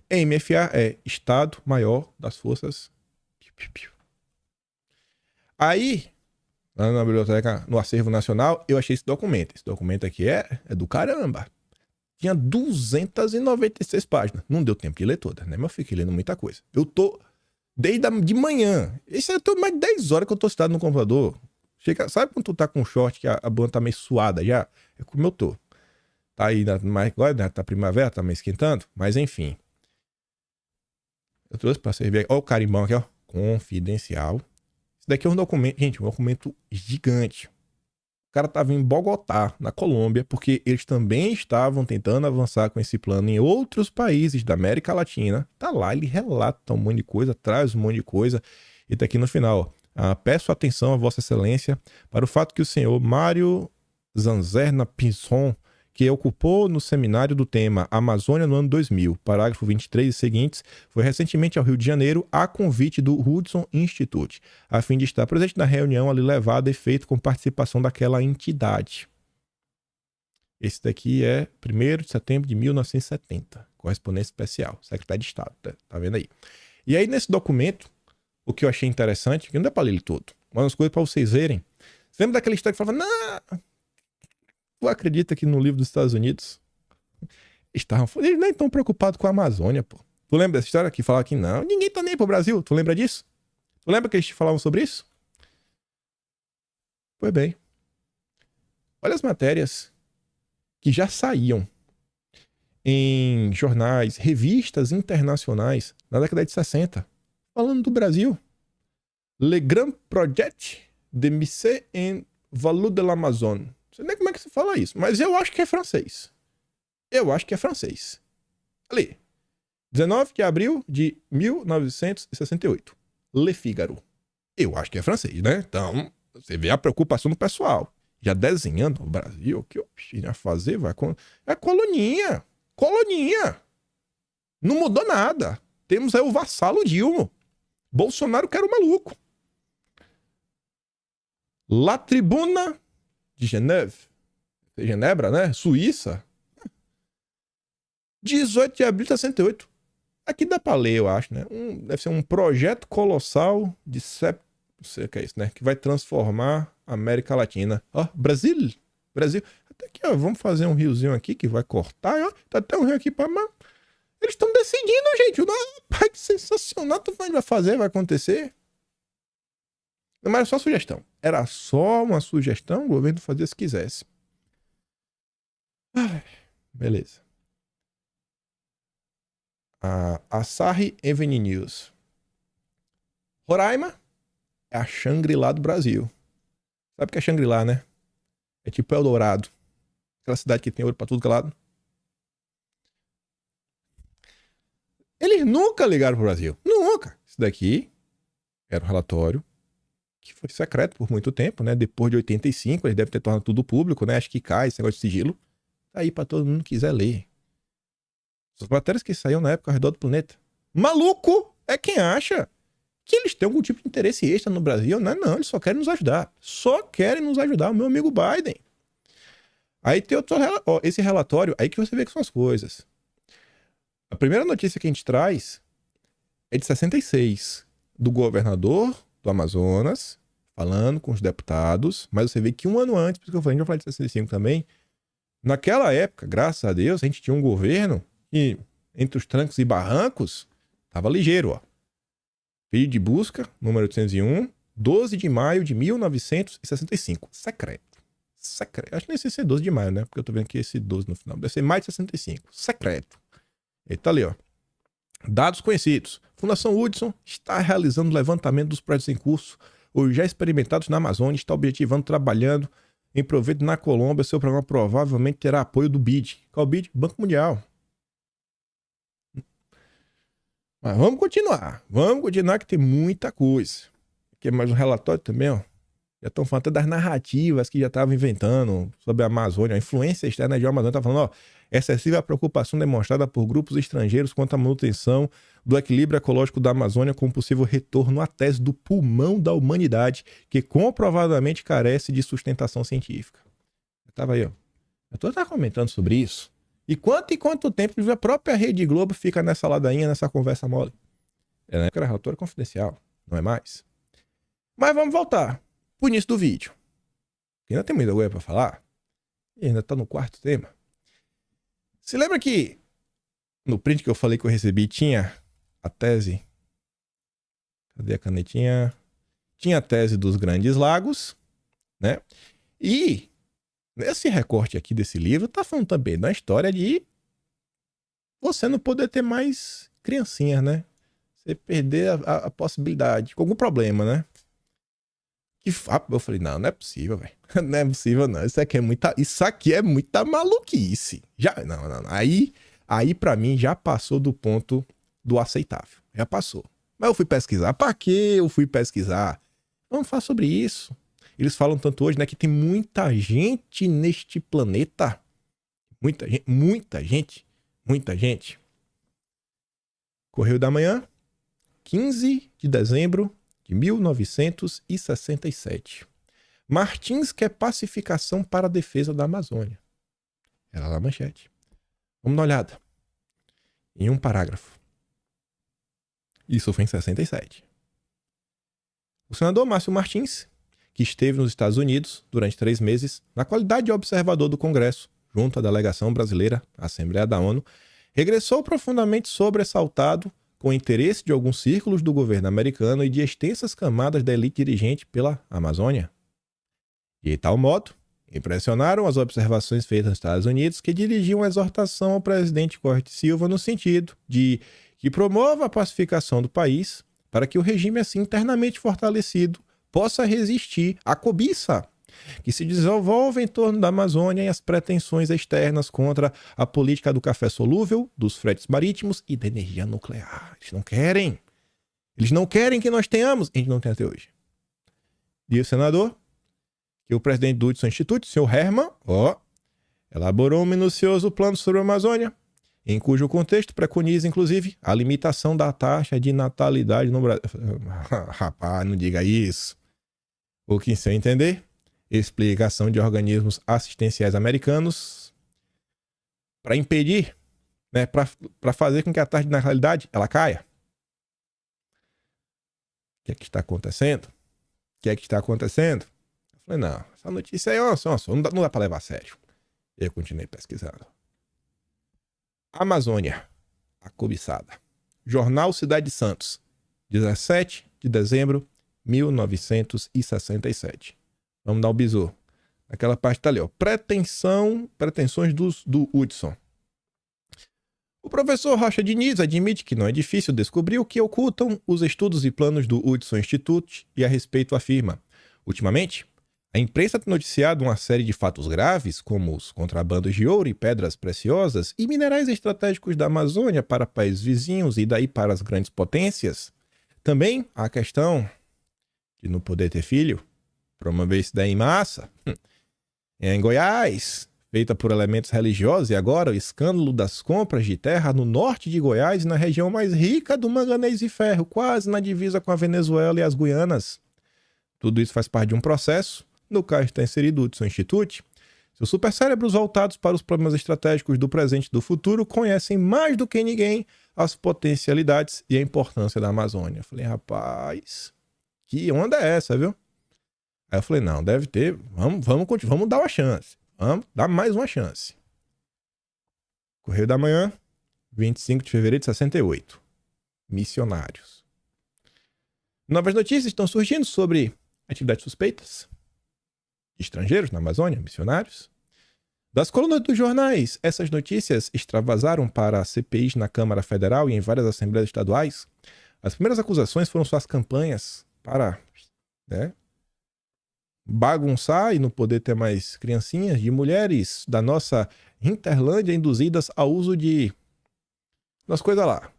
EMFA é Estado-Maior das Forças. Aí, lá na biblioteca, no Acervo Nacional, eu achei esse documento. Esse documento aqui é do caramba. Tinha 296 páginas. Não deu tempo de ler toda, né? Mas eu fiquei lendo muita coisa. Eu tô desde de manhã. Isso eu tô mais de 10 horas que eu tô sentado no computador. Chega, sabe quando tu tá com short que a bunda tá meio suada já? É como eu tô. Tá aí, mais agora, né? Tá primavera, tá meio esquentando. Mas enfim. Eu trouxe pra você ver. Ó o carimbão aqui, ó. Confidencial. Isso daqui é um documento, gente, um documento gigante. cara estava em Bogotá, na Colômbia, porque eles também estavam tentando avançar com esse plano em outros países da América Latina. Tá lá, ele relata um monte de coisa, traz um monte de coisa. E tá aqui no final. Peço atenção a Vossa Excelência para o fato que o senhor Mário Zanzerna Pinson, que ocupou no seminário do tema Amazônia no ano 2000, parágrafo 23 e seguintes, foi recentemente ao Rio de Janeiro a convite do Hudson Institute, a fim de estar presente na reunião ali levada e feita com participação daquela entidade. Esse daqui é 1º de setembro de 1970, correspondente especial, secretário de Estado, tá vendo aí? E aí nesse documento, o que eu achei interessante, que não dá para ler ele todo, mas umas coisas para vocês verem. Você lembra daquela história que falava, não... Tu acredita que no livro dos Estados Unidos eles nem estão preocupados com a Amazônia, pô. Tu lembra dessa história que falava que não, ninguém tá nem pro Brasil? Tu lembra disso? Tu lembra que eles falavam sobre isso? Pois bem. Olha as matérias que já saíam em jornais, revistas internacionais na década de 60, falando do Brasil. Le Grand Projet de Mise en Valeur de l'Amazone. Não sei nem como é que se fala isso, mas eu acho que é francês. Eu acho que é francês. Ali. 19 de abril de 1968. Le Figaro. Eu acho que é francês, né? Então, você vê a preocupação do pessoal. Já desenhando o Brasil, o que eu ia fazer? É coloninha. Coloninha. Não mudou nada. Temos aí o vassalo Dilma. Bolsonaro que era o maluco. La Tribuna de Genebra, né? Suíça. 18 de abril de 68. Aqui dá pra ler, eu acho, né? Deve ser um projeto colossal de não sei o que é isso, né? Que vai transformar a América Latina. Ó, Brasil. Até aqui, ó, vamos fazer um riozinho aqui que vai cortar, ó. Tá até um rio aqui pra... Eles estão decidindo, gente. Pai, que sensacional. Tu vai fazer, vai acontecer. Não, mas era só sugestão. Era só uma sugestão, o governo fazia se quisesse. Beleza. A Asahi Evening News. Roraima é a Shangri-La do Brasil. Sabe o que é Shangri-La, né? É tipo Eldorado. Aquela cidade que tem ouro pra tudo que é lado. Eles nunca ligaram pro Brasil. Nunca. Isso daqui era um relatório que foi secreto por muito tempo, né? Depois de 85, eles devem ter tornado tudo público, né? Acho que cai esse negócio de sigilo. Tá aí pra todo mundo que quiser ler. As matérias que saíam na época ao redor do planeta. Maluco é quem acha que eles têm algum tipo de interesse extra no Brasil. Não, não, eles só querem nos ajudar. Só querem nos ajudar, o meu amigo Biden. Aí tem outro, ó, esse relatório, aí que você vê que são as coisas. A primeira notícia que a gente traz é de 66, do governador do Amazonas, falando com os deputados, mas você vê que um ano antes, porque eu falei, a gente vai falar de 65 também, naquela época, graças a Deus, a gente tinha um governo que, entre os trancos e barrancos, tava ligeiro, ó. Pedido de busca, número 801, 12 de maio de 1965. Secreto. Acho que nem sei se é 12 de maio, né? Porque eu tô vendo aqui esse 12 no final. Deve ser maio de 65. Secreto. Ele tá ali, ó. Dados conhecidos. Fundação Hudson está realizando levantamento dos projetos em curso ou já experimentados na Amazônia, está objetivando, trabalhando em proveito na Colômbia. Seu programa provavelmente terá apoio do BID. Qual é o BID? Banco Mundial. Mas vamos continuar que tem muita coisa. Aqui é mais um relatório também, ó. Já estão falando até das narrativas que já estavam inventando sobre a Amazônia. A influência externa de Amazônia está falando, ó, excessiva preocupação demonstrada por grupos estrangeiros quanto à manutenção do equilíbrio ecológico da Amazônia com possível retorno à tese do pulmão da humanidade, que comprovadamente carece de sustentação científica. Eu tava aí, ó. Eu tô até comentando sobre isso. E quanto tempo a própria Rede Globo fica nessa ladainha, nessa conversa mole? É, né? Era relatório confidencial, não é mais? Mas vamos voltar pro início do vídeo. Ainda tem muita coisa pra falar. E ainda tá no quarto tema. Se lembra que no print que eu falei que eu recebi tinha a tese? Cadê a canetinha? Tinha a tese dos Grandes Lagos, né? E nesse recorte aqui desse livro tá falando também da história de você não poder ter mais criancinhas, né? Você perder a possibilidade, com algum problema, né? Eu falei, não, não é possível, velho. Não é possível, não. Isso aqui é muita maluquice. Não. Aí pra mim já passou do ponto do aceitável. Já passou. Mas eu fui pesquisar. Pra que eu fui pesquisar? Vamos falar sobre isso. Eles falam tanto hoje, né, que tem muita gente neste planeta. Muita gente, muita gente, muita gente. Correio da Manhã, 15 de dezembro de 1967. Martins quer pacificação para a defesa da Amazônia. Era lá a manchete. Vamos dar uma olhada. Em um parágrafo. Isso foi em 67. O senador Márcio Martins, que esteve nos Estados Unidos durante 3 meses, na qualidade de observador do Congresso, junto à delegação brasileira à Assembleia da ONU, regressou profundamente sobressaltado com o interesse de alguns círculos do governo americano e de extensas camadas da elite dirigente pela Amazônia. De tal modo, impressionaram as observações feitas nos Estados Unidos que dirigiam uma exortação ao presidente Corte Silva no sentido de que promova a pacificação do país para que o regime assim internamente fortalecido possa resistir à cobiça que se desenvolve em torno da Amazônia e as pretensões externas contra a política do café solúvel, dos fretes marítimos e da energia nuclear. Eles não querem. Eles não querem que nós tenhamos. A gente não tem até hoje. E o senador, que o presidente do Hudson Institute, o Sr. Herman, elaborou um minucioso plano sobre a Amazônia, em cujo contexto preconiza, inclusive, a limitação da taxa de natalidade no Brasil. Rapaz, não diga isso. O que, se eu entender, explicação de organismos assistenciais americanos para impedir, né, para fazer com que a taxa de natalidade ela caia. O que é que está acontecendo? O que é que está acontecendo? Eu falei, não, essa notícia aí não dá para levar a sério. Eu continuei pesquisando. Amazônia, a cobiçada. Jornal Cidade de Santos, 17 de dezembro de 1967. Vamos dar o bizu. Aquela parte tá ali, ó. Pretensões do Hudson. O professor Rocha Diniz admite que não é difícil descobrir o que ocultam os estudos e planos do Hudson Institute e a respeito afirma. Ultimamente, a imprensa tem noticiado uma série de fatos graves, como os contrabandos de ouro e pedras preciosas e minerais estratégicos da Amazônia para países vizinhos e daí para as grandes potências. Também a questão de não poder ter filho, promover isso daí em massa. Em Goiás, feita por elementos religiosos, e agora o escândalo das compras de terra no norte de Goiás e na região mais rica do manganês e ferro, quase na divisa com a Venezuela e as Guianas. Tudo isso faz parte de um processo. No caso está inserido o Hudson Institute. Seus supercérebros voltados para os problemas estratégicos do presente e do futuro conhecem mais do que ninguém as potencialidades e a importância da Amazônia. Eu falei, rapaz, que onda é essa, viu? Aí eu falei, não, deve ter, vamos dar uma chance. Vamos dar mais uma chance. Correio da Manhã, 25 de fevereiro de 68. Missionários. Novas notícias estão surgindo sobre atividades suspeitas de estrangeiros na Amazônia, missionários. Das colunas dos jornais, essas notícias extravasaram para CPIs na Câmara Federal e em várias assembleias estaduais. As primeiras acusações foram suas campanhas para, bagunçar e não poder ter mais criancinhas de mulheres da nossa Hinterlândia induzidas ao uso de das coisas lá.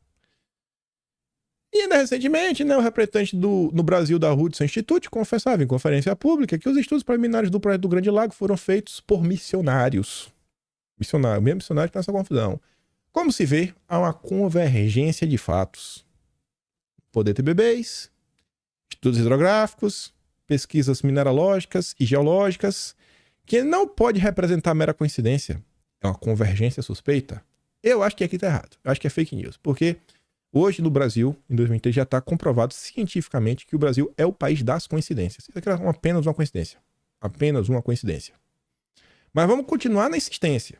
E ainda recentemente, o representante no Brasil da Hudson Institute confessava em conferência pública que os estudos preliminares do projeto do Grande Lago foram feitos por missionários. O mesmo missionário que está nessa confusão. Como se vê, há uma convergência de fatos. Poder ter bebês, estudos hidrográficos, pesquisas mineralógicas e geológicas, que não pode representar mera coincidência. É uma convergência suspeita. Eu acho que aqui está errado. Eu acho que é fake news. Porque hoje no Brasil, em 2003, já está comprovado cientificamente que o Brasil é o país das coincidências. Isso aqui é apenas uma coincidência. Apenas uma coincidência. Mas vamos continuar na insistência.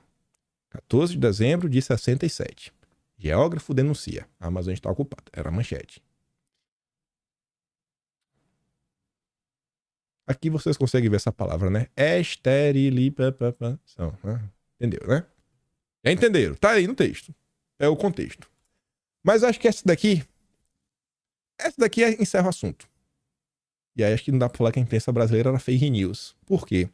14 de dezembro de 67. Geógrafo denuncia. A Amazônia está ocupada. Era a manchete. Aqui vocês conseguem ver essa palavra, né? Esterilização. Entendeu, né? Já entenderam. Tá aí no texto. É o contexto. Mas acho que essa daqui encerra o assunto. E aí acho que não dá pra falar que a imprensa brasileira era fake news. Por quê?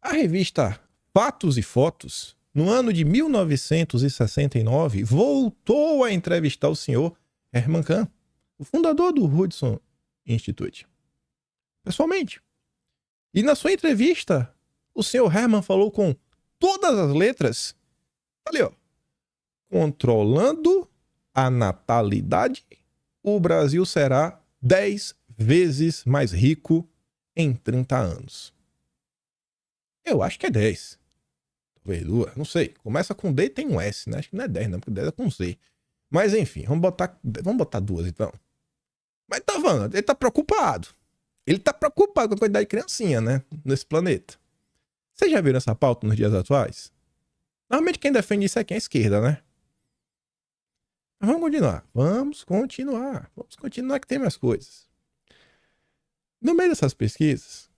A revista Fatos e Fotos, no ano de 1969, voltou a entrevistar o senhor Herman Kahn, o fundador do Hudson Institute, pessoalmente. E na sua entrevista, o senhor Herman falou com todas as letras, ali ó, controlando a natalidade, o Brasil será 10 vezes mais rico em 30 anos. Eu acho que é 10. Talvez 2, não sei. Começa com D e tem um S, né? Acho que não é 10 não, porque 10 é com Z. Mas enfim, vamos botar 2 então. Mas tá falando, ele tá preocupado. Ele tá preocupado com a quantidade de criancinha, né? Nesse planeta. Vocês já viram essa pauta nos dias atuais? Normalmente quem defende isso é quem é a esquerda, né? Mas vamos continuar. Vamos continuar que tem mais coisas. No meio dessas pesquisas,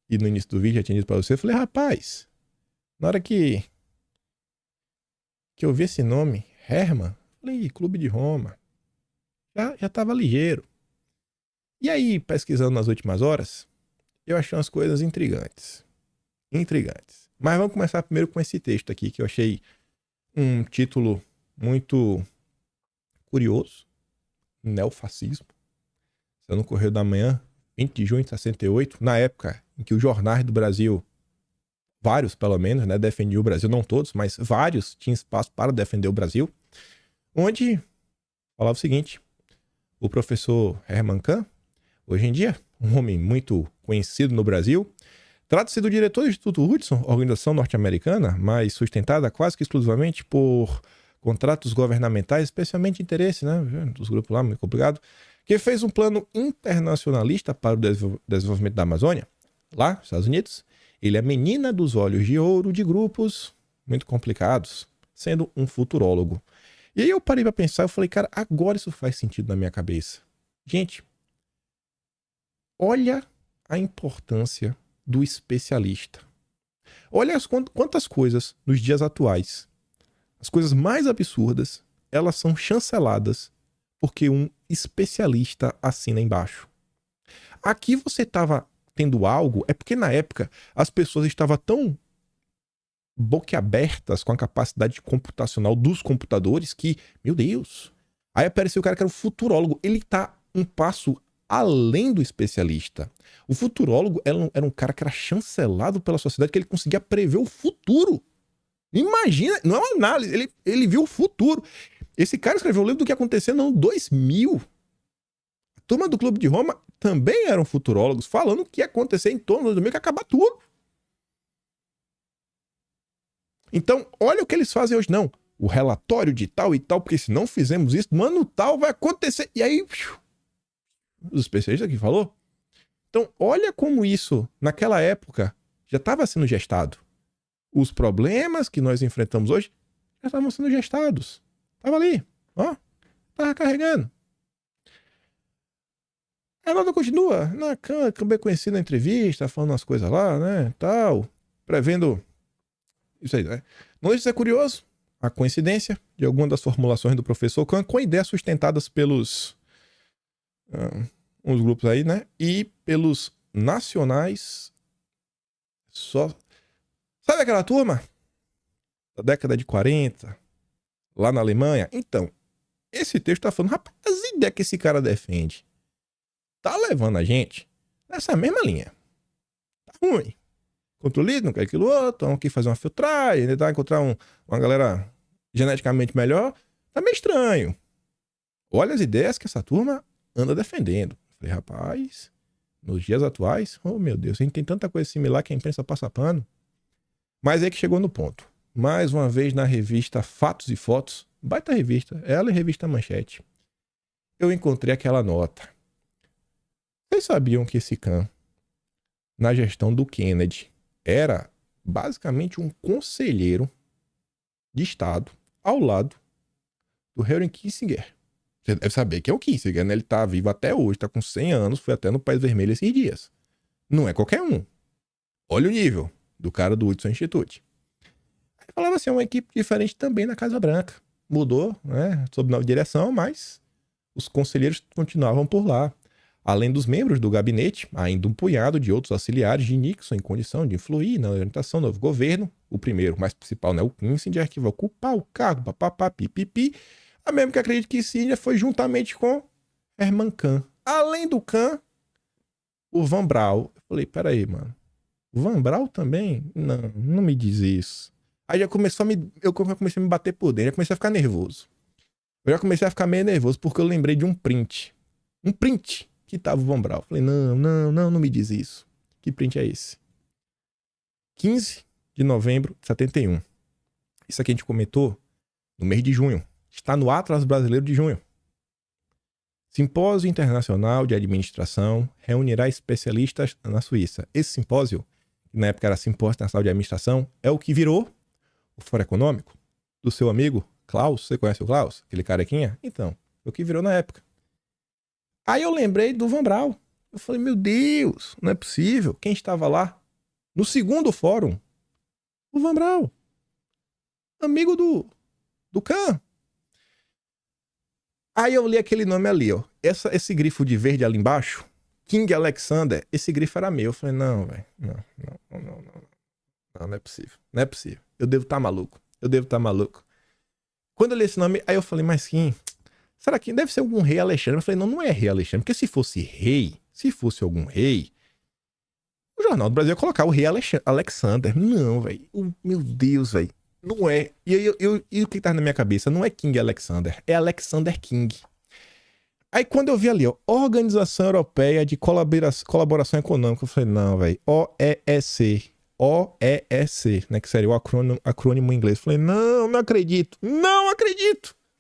e no início do vídeo já tinha dito pra você, eu falei, rapaz, na hora que eu vi esse nome, Herman, falei, Clube de Roma, já tava ligeiro. E aí, pesquisando nas últimas horas, eu achei umas coisas intrigantes. Mas vamos começar primeiro com esse texto aqui, que eu achei um título muito curioso, Neofascismo. Saiu no Correio da Manhã, 20 de junho de 68, na época em que os jornais do Brasil, vários pelo menos, né, defendiam o Brasil, não todos, mas vários tinham espaço para defender o Brasil, onde falava o seguinte, o professor Herman Kahn, hoje em dia, um homem muito conhecido no Brasil, trata-se do diretor do Instituto Hudson, organização norte-americana, mas sustentada quase que exclusivamente por contratos governamentais, especialmente de interesse, né, dos grupos lá, muito complicado, que fez um plano internacionalista para o desenvolvimento da Amazônia, lá nos Estados Unidos. Ele é a menina dos olhos de ouro de grupos muito complicados, sendo um futurólogo. E aí eu parei para pensar, eu falei, cara, agora isso faz sentido na minha cabeça. Gente, olha a importância do especialista. Olha quantas coisas nos dias atuais, as coisas mais absurdas, elas são chanceladas porque um especialista assina embaixo. Aqui você estava tendo algo, é porque na época as pessoas estavam tão boquiabertas com a capacidade computacional dos computadores que, meu Deus, aí apareceu o cara que era o futurólogo. Ele tá um passo além do especialista. O futurólogo era um cara que era chancelado pela sociedade, que ele conseguia prever o futuro. Imagina, não é uma análise, ele viu o futuro. Esse cara escreveu um livro do que aconteceu no ano 2000. A turma do Clube de Roma também eram futurólogos, falando o que ia acontecer em torno do 2000, que ia acabar tudo. Então, olha o que eles fazem hoje. Não, o relatório de tal e tal, porque se não fizermos isso, no ano tal vai acontecer. E aí, os especialistas aqui falou. Então, olha como isso, naquela época, já estava sendo gestado. Os problemas que nós enfrentamos hoje já estavam sendo gestados. Tava ali, ó, tava carregando. A nota continua, na acabei conhecendo a entrevista, falando umas coisas lá, né, tal, prevendo isso aí, né. Não deixa de ser curioso a coincidência de alguma das formulações do professor Kahn com ideias sustentadas pelos uns grupos aí, né, e pelos nacionais só... Sabe aquela turma da década de 40, lá na Alemanha? Então, esse texto tá falando, rapaz, as ideias que esse cara defende tá levando a gente nessa mesma linha. Tá ruim. Controlido, não quer aquilo outro, vamos aqui fazer uma filtragem, tentar encontrar uma galera geneticamente melhor. Tá meio estranho. Olha as ideias que essa turma anda defendendo. Falei, rapaz, nos dias atuais, oh meu Deus, a gente tem tanta coisa similar que a imprensa passa pano. Mas é que chegou no ponto. Mais uma vez na revista Fatos e Fotos, baita revista, ela e revista Manchete, eu encontrei aquela nota. Vocês sabiam que esse Kahn, na gestão do Kennedy, era basicamente um conselheiro de Estado ao lado do Henry Kissinger? Você deve saber que é o Kissinger, né? Ele tá vivo até hoje, tá com 100 anos, foi até no País Vermelho esses dias. Não é qualquer um. Olha o nível do cara do Hudson Institute. Aí falava assim, uma equipe diferente também na Casa Branca. Mudou, né? Sob nova direção, mas os conselheiros continuavam por lá. Além dos membros do gabinete, ainda um punhado de outros auxiliares de Nixon em condição de influir na orientação do novo governo. O primeiro, mais principal, né? O Kissinger, que vai ocupar o cargo, papapá, pipipi. A mesmo que acredita que Kissinger foi juntamente com Herman Kahn. Além do Kahn, o Van Braun. Eu falei, peraí, mano. O Van Braun também? Não, não me diz isso. Aí já começou eu comecei a me bater por dentro, já comecei a ficar nervoso. Eu já comecei a ficar meio nervoso porque eu lembrei de um print. Um print que tava o Van Braun. Falei, não me diz isso. Que print é esse? 15 de novembro de 71. Isso aqui a gente comentou no mês de junho. Está no Atlas Brasileiro de junho. Simpósio Internacional de Administração reunirá especialistas na Suíça. Esse simpósio, que na época era Simpósio Internacional de Administração, é o que virou o Fórum Econômico do seu amigo Klaus. Você conhece o Klaus? Aquele carequinha? Então, foi o que virou na época. Aí eu lembrei do Van Braun. Eu falei, meu Deus, não é possível. Quem estava lá? No segundo fórum, o Van Braun. Amigo do Kahn. Aí eu li aquele nome ali, ó. Esse grifo de verde ali embaixo, King Alexander, esse grifo era meu. Eu falei, não, velho. Não é possível. Não é possível. Eu devo estar maluco. Quando eu li esse nome, aí eu falei, mas quem? Será que deve ser algum rei Alexandre? Eu falei, não é rei Alexandre, porque se fosse algum rei, o Jornal do Brasil ia colocar o rei Alexander. Não, velho. Meu Deus, velho. Não é. E o que tá na minha cabeça? Não é King Alexander, é Alexander King. Aí quando eu vi ali, ó, Organização Europeia de Colaboração Econômica, eu falei, não, velho, OEEC, né, que seria o acrônimo em inglês. Eu falei, não acredito.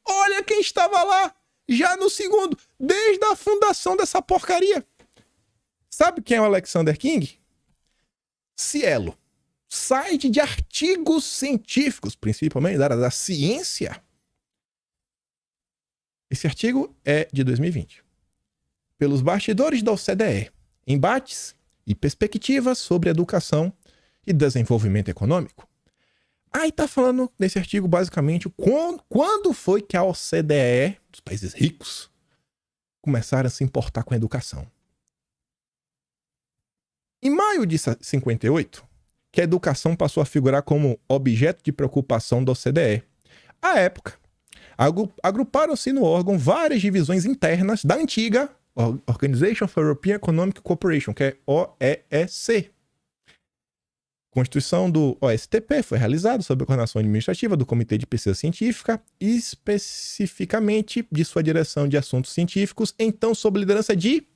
Olha quem estava lá, já no segundo, desde a fundação dessa porcaria. Sabe quem é o Alexander King? Cielo. Site de artigos científicos, principalmente da área da ciência. Esse artigo é de 2020. Pelos bastidores da OCDE, embates e perspectivas sobre educação e desenvolvimento econômico. Aí tá falando nesse artigo basicamente quando foi que a OCDE, dos países ricos, começaram a se importar com a educação. Em maio de 58, que a educação passou a figurar como objeto de preocupação da OCDE. À época, agruparam-se no órgão várias divisões internas da antiga Organization for European Economic Cooperation, que é OEEC. Constituição do OSTP foi realizada sob a coordenação administrativa do Comitê de Pesquisa Científica, especificamente de sua direção de assuntos científicos, então sob a liderança de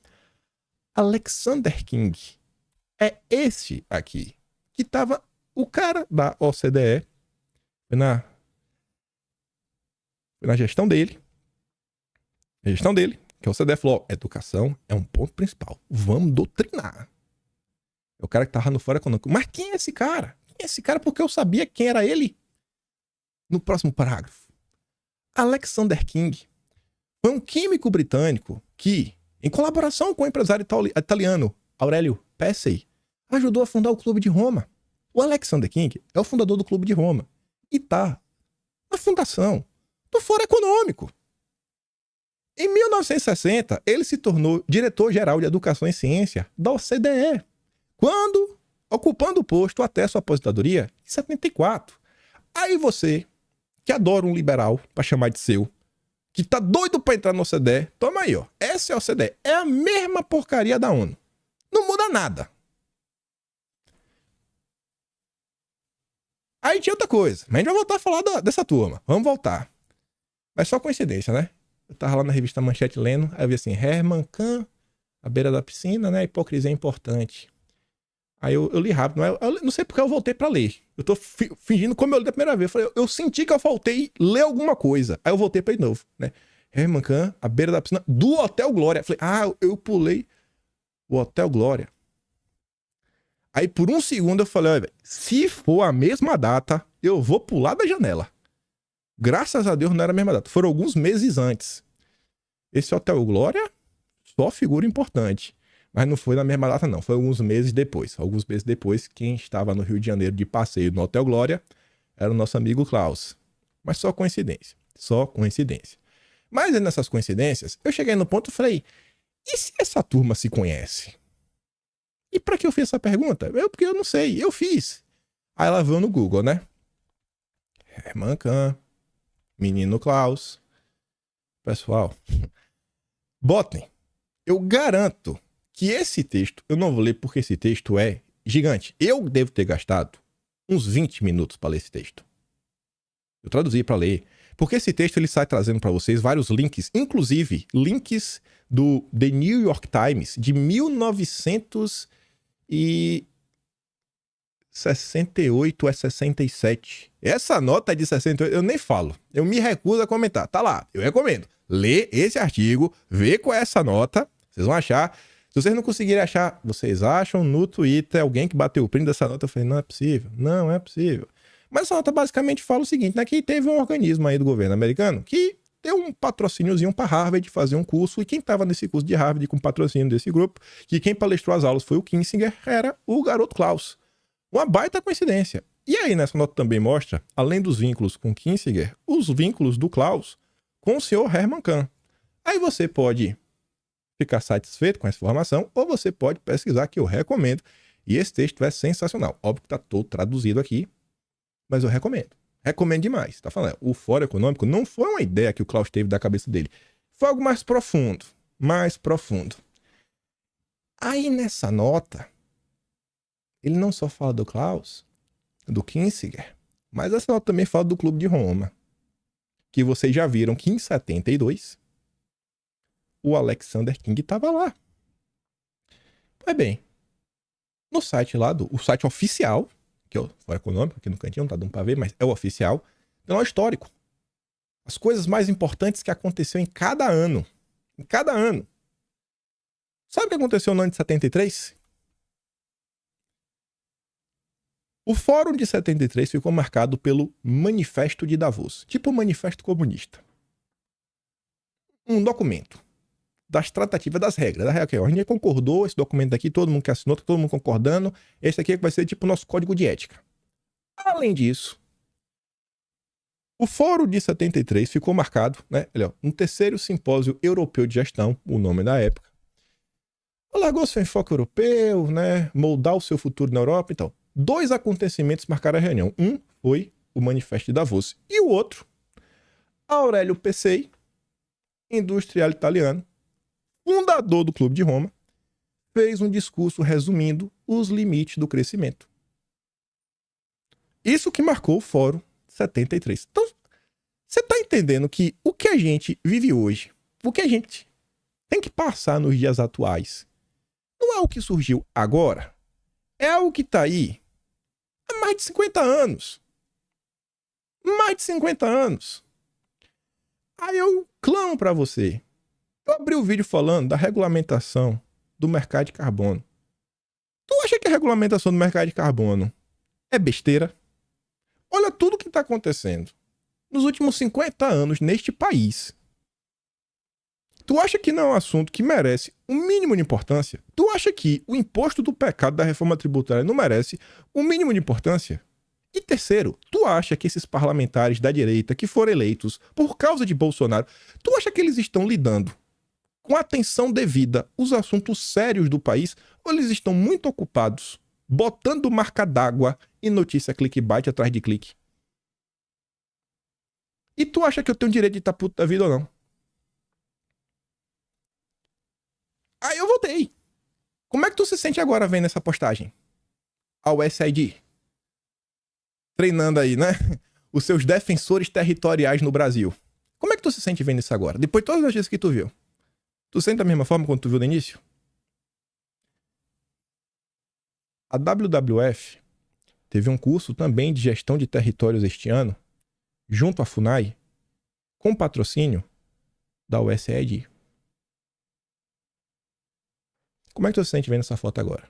Alexander King. É este aqui que estava o cara da OCDE, foi na gestão dele, que a OCDE falou, educação é um ponto principal, vamos doutrinar. É o cara que tava no Fórum Econômico. Mas quem é esse cara? Porque eu sabia quem era ele. No próximo parágrafo. Alexander King foi um químico britânico que, em colaboração com o empresário italiano Aurelio Pesce, ajudou a fundar o Clube de Roma. O Alexander King é o fundador do Clube de Roma e tá na fundação do Fórum Econômico. Em 1960, ele se tornou diretor-geral de Educação e Ciência da OCDE, quando ocupando o posto até sua aposentadoria em 74. Aí você, que adora um liberal, pra chamar de seu, que tá doido pra entrar na OCDE, toma aí, ó. Essa é a OCDE. É a mesma porcaria da ONU. Não muda nada. Aí tinha outra coisa. Mas a gente vai voltar a falar dessa turma. Vamos voltar. Mas só coincidência, né? Eu tava lá na revista Manchete lendo, aí eu vi assim, Herman Kahn, à beira da piscina, né? Hipocrisia é importante. Aí eu li rápido, eu não sei porque eu voltei pra ler. Eu tô fingindo como eu li da primeira vez. Eu senti que eu faltei ler alguma coisa. Aí eu voltei pra ir de novo, né? Herman Kahn, à beira da piscina, do Hotel Glória. Falei, eu pulei o Hotel Glória. Aí por um segundo eu falei, olha, se for a mesma data, eu vou pular da janela. Graças a Deus não era a mesma data. Foram alguns meses antes. Esse Hotel Glória, só figura importante. Mas não foi na mesma data, não. Foi alguns meses depois. Alguns meses depois, quem estava no Rio de Janeiro de passeio no Hotel Glória era o nosso amigo Klaus. Mas só coincidência. Só coincidência. Mas nessas coincidências, eu cheguei no ponto e falei, E se essa turma se conhece? E pra que eu fiz essa pergunta? Porque eu não sei, eu fiz. Aí ela veio no Google, né? Herman Kahn, Menino Klaus. Pessoal, botem. Eu garanto que esse texto, eu não vou ler porque esse texto é gigante. Eu devo ter gastado uns 20 minutos para ler esse texto. Eu traduzi para ler. Porque esse texto ele sai trazendo para vocês vários links, inclusive links do The New York Times de 1968 a 67. Essa nota é de 68, eu nem falo. Eu me recuso a comentar. Tá lá, eu recomendo. Lê esse artigo, vê qual é essa nota, vocês vão achar. Se vocês não conseguirem achar, vocês acham no Twitter alguém que bateu o print dessa nota. Eu falei, não é possível, não é possível. Mas essa nota basicamente fala o seguinte, né? Que teve um organismo aí do governo americano que deu um patrocíniozinho para Harvard fazer um curso, e quem estava nesse curso de Harvard com patrocínio desse grupo, que quem palestrou as aulas foi o Kissinger, era o garoto Klaus. Uma baita coincidência. E aí nessa nota também mostra, além dos vínculos com Kissinger, os vínculos do Klaus com o senhor Herman Kahn. Aí você pode ficar satisfeito com essa informação, ou você pode pesquisar, que eu recomendo. E esse texto é sensacional. Óbvio que está todo traduzido aqui, mas eu recomendo. Recomendo demais. Tá falando, o Fórum Econômico não foi uma ideia que o Klaus teve da cabeça dele. Foi algo mais profundo. Mais profundo. Aí nessa nota, ele não só fala do Klaus, do Kissinger, mas essa nota também fala do Clube de Roma. Que vocês já viram que em 72, o Alexander King estava lá. Pois bem, no site lá, o site oficial, que é o Fórum Econômico, aqui no cantinho, não tá dando pra ver, mas é o oficial, tem um histórico. As coisas mais importantes que aconteceu em cada ano. Em cada ano. Sabe o que aconteceu no ano de 73? O Fórum de 73 ficou marcado pelo Manifesto de Davos, tipo o Manifesto Comunista. Um documento das tratativas, das regras. A gente concordou, esse documento aqui, todo mundo que assinou, todo mundo concordando. Esse aqui vai ser tipo o nosso código de ética. Além disso, o Fórum de 73 ficou marcado, né, um terceiro simpósio europeu de gestão, o nome da época. Alargou seu enfoque europeu, né, moldar o seu futuro na Europa. Então, 2 acontecimentos marcaram a reunião. Um foi o Manifesto de Davos e o outro, Aurélio Pesei, industrial italiano, fundador do Clube de Roma, fez um discurso resumindo os limites do crescimento. Isso que marcou o Fórum 73. Então, você está entendendo que o que a gente vive hoje, o que a gente tem que passar nos dias atuais, não é o que surgiu agora, é algo que está aí há mais de 50 anos. Mais de 50 anos. Aí eu clamo para você. Eu abri o vídeo falando da regulamentação do mercado de carbono. Tu acha que a regulamentação do mercado de carbono é besteira? Olha tudo que está acontecendo nos últimos 50 anos neste país. Tu acha que não é um assunto que merece um mínimo de importância? Tu acha que o imposto do pecado da reforma tributária não merece um mínimo de importância? E terceiro, tu acha que esses parlamentares da direita que foram eleitos por causa de Bolsonaro, tu acha que eles estão lidando com atenção devida os assuntos sérios do país, ou eles estão muito ocupados botando marca d'água e notícia clickbait atrás de clique? E tu acha que eu tenho direito de estar puto da vida ou não? Aí eu voltei. Como é que tu se sente agora vendo essa postagem? Ao SID. Treinando aí, né? Os seus defensores territoriais no Brasil. Como é que tu se sente vendo isso agora? Depois de todas as vezes que tu viu. Tu sente da mesma forma quando tu viu no início? A WWF teve um curso também de gestão de territórios este ano, junto à FUNAI, com patrocínio da USAID. Como é que tu se sente vendo essa foto agora?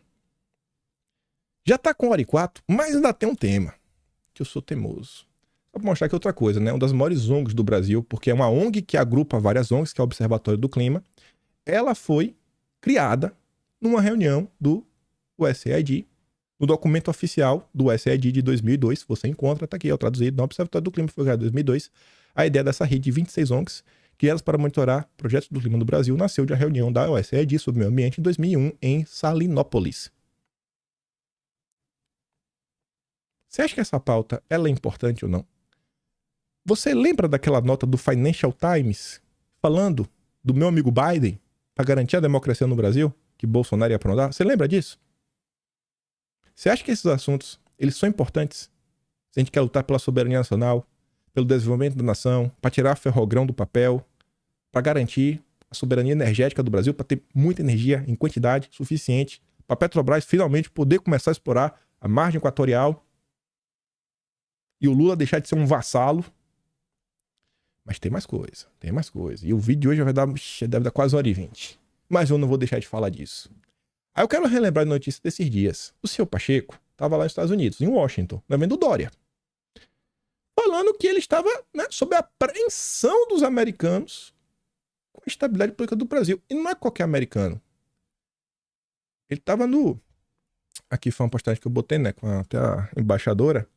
Já tá com hora e 4, mas ainda tem um tema, que eu sou teimoso. Só pra mostrar que é outra coisa, né? Uma das maiores ONGs do Brasil, porque é uma ONG que agrupa várias ONGs, que é o Observatório do Clima. Ela foi criada numa reunião do USAID, no documento oficial do USAID de 2002, você encontra, tá aqui, é o traduzido no Observatório do Clima, foi criado em 2002, a ideia dessa rede de 26 ONGs, que elas para monitorar projetos do clima no Brasil, nasceu de uma reunião da OSCE sobre o meio ambiente em 2001 em Salinópolis. Você acha que essa pauta ela é importante ou não? Você lembra daquela nota do Financial Times falando do meu amigo Biden para garantir a democracia no Brasil, que Bolsonaro ia aprontar? Você lembra disso? Você acha que esses assuntos eles são importantes? Se a gente quer lutar pela soberania nacional, pelo desenvolvimento da nação, para tirar a ferrogrão do papel, para garantir a soberania energética do Brasil, para ter muita energia em quantidade suficiente, para a Petrobras finalmente poder começar a explorar a margem equatorial e o Lula deixar de ser um vassalo. Mas tem mais coisa, tem mais coisa. E o vídeo de hoje deve dar quase 1h20. Mas eu não vou deixar de falar disso. Aí eu quero relembrar a notícia desses dias. O seu Pacheco estava lá nos Estados Unidos, em Washington, na venda do Dória, falando que ele estava, né, sob a apreensão dos americanos com a estabilidade política do Brasil. E não é qualquer americano. Ele estava no... Aqui foi uma postagem que eu botei, né, com até a embaixadora.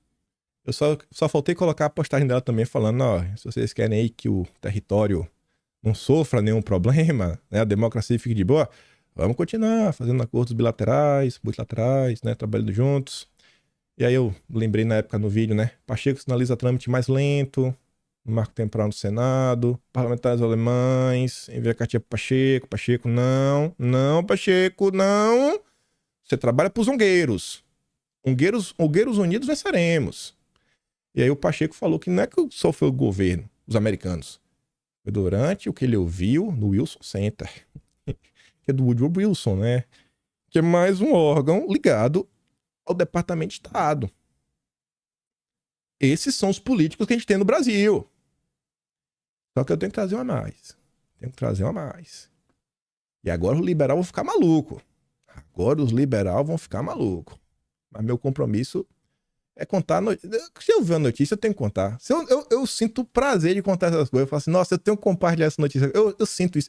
Eu só faltei colocar a postagem dela também falando, ó, se vocês querem aí que o território não sofra nenhum problema, né, a democracia fique de boa, vamos continuar fazendo acordos bilaterais, multilaterais, né, trabalhando juntos. E aí eu lembrei na época no vídeo, né, Pacheco sinaliza trâmite mais lento, no marco temporal no Senado, parlamentares alemães, envia cartinha pro Pacheco, não, Pacheco, não. Você trabalha pros ungueiros unidos venceremos. E aí o Pacheco falou que não é que só foi o governo, os americanos. Foi durante o que ele ouviu no Wilson Center, que é do Woodrow Wilson, né? Que é mais um órgão ligado ao Departamento de Estado. Esses são os políticos que a gente tem no Brasil. Só que eu tenho que trazer uma a mais. E agora os liberais vão ficar malucos. Mas meu compromisso é contar a notícia. Se eu ver a notícia, eu tenho que contar. Eu sinto o prazer de contar essas coisas. Eu falo assim, nossa, eu tenho que compartilhar essa notícia. Eu sinto isso.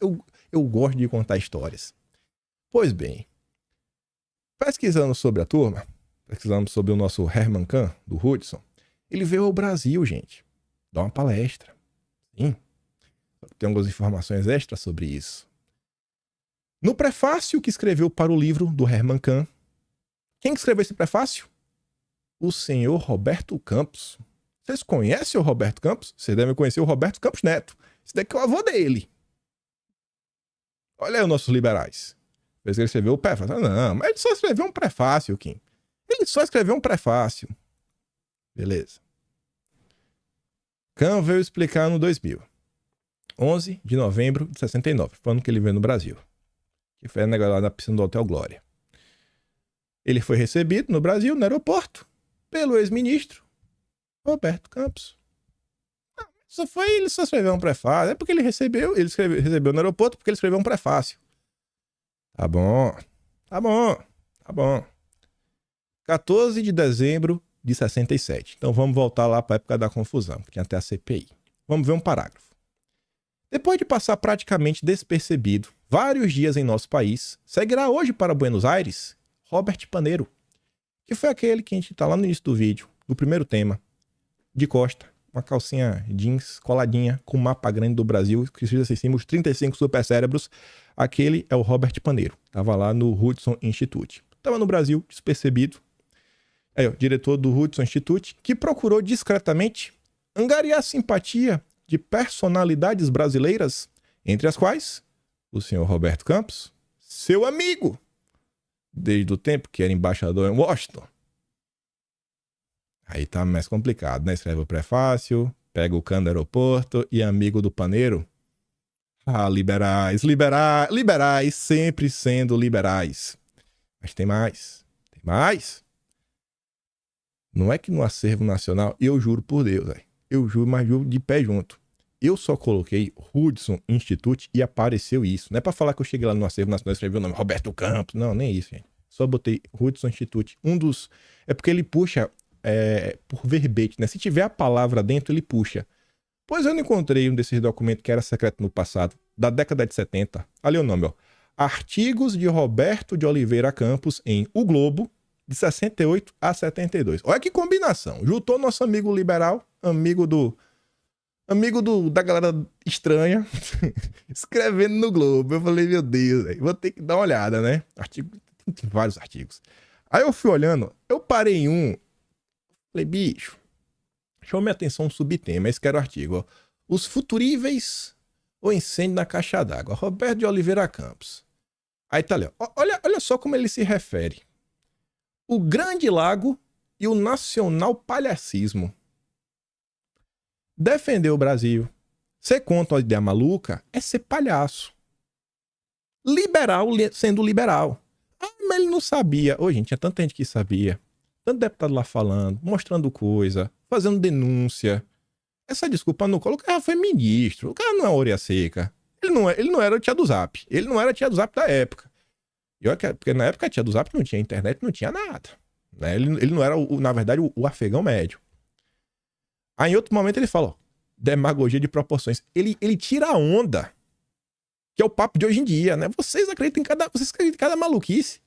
Eu gosto de contar histórias. Pois bem, pesquisando sobre a turma, pesquisando sobre o nosso Herman Kahn, do Hudson, ele veio ao Brasil, gente, dar uma palestra. Sim. Tem algumas informações extras sobre isso. No prefácio que escreveu para o livro do Herman Kahn, quem escreveu esse prefácio? O senhor Roberto Campos. Vocês conhecem o Roberto Campos? Vocês devem conhecer o Roberto Campos Neto. Esse daqui é o avô dele. Olha aí os nossos liberais. Ele escreveu o prefácio. Não, mas ele só escreveu um prefácio, Kim. Ele só escreveu um prefácio. Beleza. Kahn veio explicar no 2000. 11 de novembro de 69. Falando que ele veio no Brasil. Que foi negócio lá na piscina do Hotel Glória. Ele foi recebido no Brasil, no aeroporto, pelo ex-ministro Roberto Campos. Ele só escreveu um prefácio. É porque ele recebeu no aeroporto porque ele escreveu um prefácio. Tá bom. 14 de dezembro de 67. Então vamos voltar lá para a época da confusão, que tinha até a CPI. Vamos ver um parágrafo. Depois de passar praticamente despercebido vários dias em nosso país, seguirá hoje para Buenos Aires Robert Paneiro, que foi aquele que a gente tá lá no início do vídeo, no primeiro tema, de costa, uma calcinha jeans coladinha, com um mapa grande do Brasil, que diz assim, os 35 supercérebros. Aquele é o Robert Paneiro, tava lá no Hudson Institute. Tava no Brasil, despercebido. Aí, ó, diretor do Hudson Institute, que procurou discretamente angariar simpatia de personalidades brasileiras, entre as quais o senhor Roberto Campos, seu amigo, desde o tempo que era embaixador em Washington. Aí tá mais complicado, né? Escreve o prefácio, pega o cano do aeroporto e amigo do Paneiro. Ah, liberais, sempre sendo liberais. Mas tem mais. Não é que no acervo nacional, eu juro por Deus, véio, eu juro, mas juro de pé junto. Eu só coloquei Hudson Institute e apareceu isso. Não é pra falar que eu cheguei lá no acervo nacional e escrevi o nome Roberto Campos. Não, nem isso, gente. Só botei Hudson Institute. É porque ele puxa por verbete, né? Se tiver a palavra dentro, ele puxa. Pois eu não encontrei um desses documentos que era secreto no passado, da década de 70. Ali o nome, ó. Artigos de Roberto de Oliveira Campos em O Globo, de 68 a 72. Olha que combinação. Juntou nosso amigo liberal, amigo do amigo da galera estranha, escrevendo no Globo. Eu falei, meu Deus, véio, vou ter que dar uma olhada, né? Tem vários artigos. Aí eu fui olhando, eu parei em um, falei, bicho, chamou minha atenção um subtema, esse que era o artigo, ó. Os futuríveis ou incêndio na caixa d'água, Roberto de Oliveira Campos. Aí tá ali, ó. Olha só como ele se refere. O Grande Lago e o nacional palhacismo. Defender o Brasil, ser contra a ideia maluca, é ser palhaço. Liberal sendo liberal. Ah, mas ele não sabia. Ô, gente, tinha tanta gente que sabia. Tanto deputado lá falando, mostrando coisa, fazendo denúncia. Essa desculpa não coloca. O cara foi ministro. O cara não é orelha seca. Ele não era o tia do Zap. Ele não era a tia do Zap da época. Porque na época a tia do Zap não tinha internet, não tinha nada. Né? Ele não era, na verdade, o afegão médio. Aí em outro momento ele fala, ó, demagogia de proporções. Ele tira a onda, que é o papo de hoje em dia, né? Vocês acreditam em cada maluquice.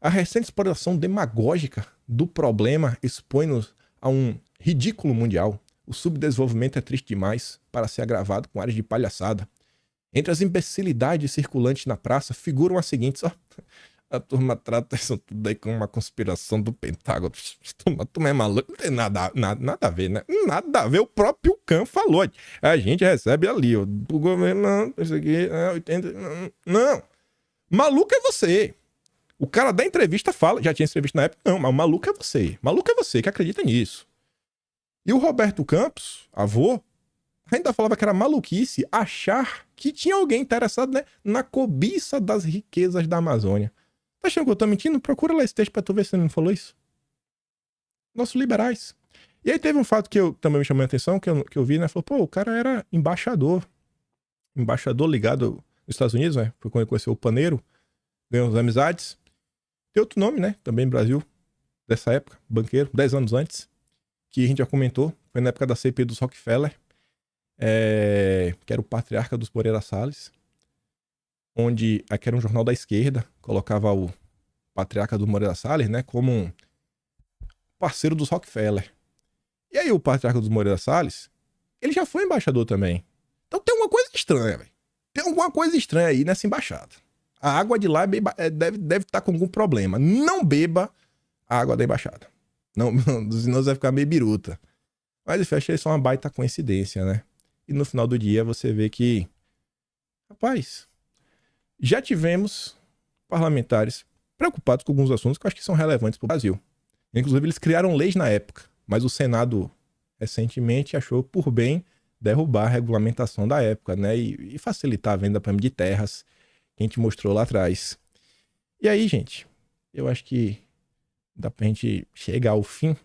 A recente exploração demagógica do problema expõe-nos a um ridículo mundial. O subdesenvolvimento é triste demais para ser agravado com áreas de palhaçada. Entre as imbecilidades circulantes na praça figuram as seguintes, ó. A turma trata isso tudo aí como uma conspiração do Pentágono. Tu é maluco, não tem nada a ver, né? Nada a ver, o próprio Khan falou. A gente recebe ali, ó, do governo, não, isso aqui, 80... Não, maluco é você. O cara da entrevista fala, já tinha entrevista na época, não, mas o maluco é você. Maluco é você que acredita nisso. E o Roberto Campos, avô, ainda falava que era maluquice achar que tinha alguém interessado, né, na cobiça das riquezas da Amazônia. Tá achando que eu tô mentindo? Procura lá esse texto pra tu ver se ele não falou isso. Nossos liberais. E aí teve um fato que eu também me chamou a atenção, que eu vi, né? Falou, pô, o cara era embaixador. Embaixador ligado nos Estados Unidos, né? Foi quando ele conheceu o Paneiro. Ganhou as amizades. Tem outro nome, né? Também no Brasil. Dessa época. Banqueiro. 10 anos antes. Que a gente já comentou. Foi na época da CPI dos Rockefeller. Que era o patriarca dos Moreira Salles. Onde aqui era um jornal da esquerda, colocava o patriarca do Moreira Salles, né, como um parceiro dos Rockefeller. E aí o patriarca dos Moreira Salles, ele já foi embaixador também. Então tem alguma coisa estranha, velho. Tem alguma coisa estranha aí nessa embaixada. A água de lá deve estar com algum problema. Não beba a água da embaixada. Não, senão você vai ficar meio biruta. Mas enfim, achei só uma baita coincidência, né? E no final do dia você vê que, rapaz, já tivemos parlamentares preocupados com alguns assuntos que eu acho que são relevantes para o Brasil. Inclusive, eles criaram leis na época, mas o Senado recentemente achou por bem derrubar a regulamentação da época, né? E facilitar a venda de terras que a gente mostrou lá atrás. E aí, gente, eu acho que dá pra gente chegar ao fim.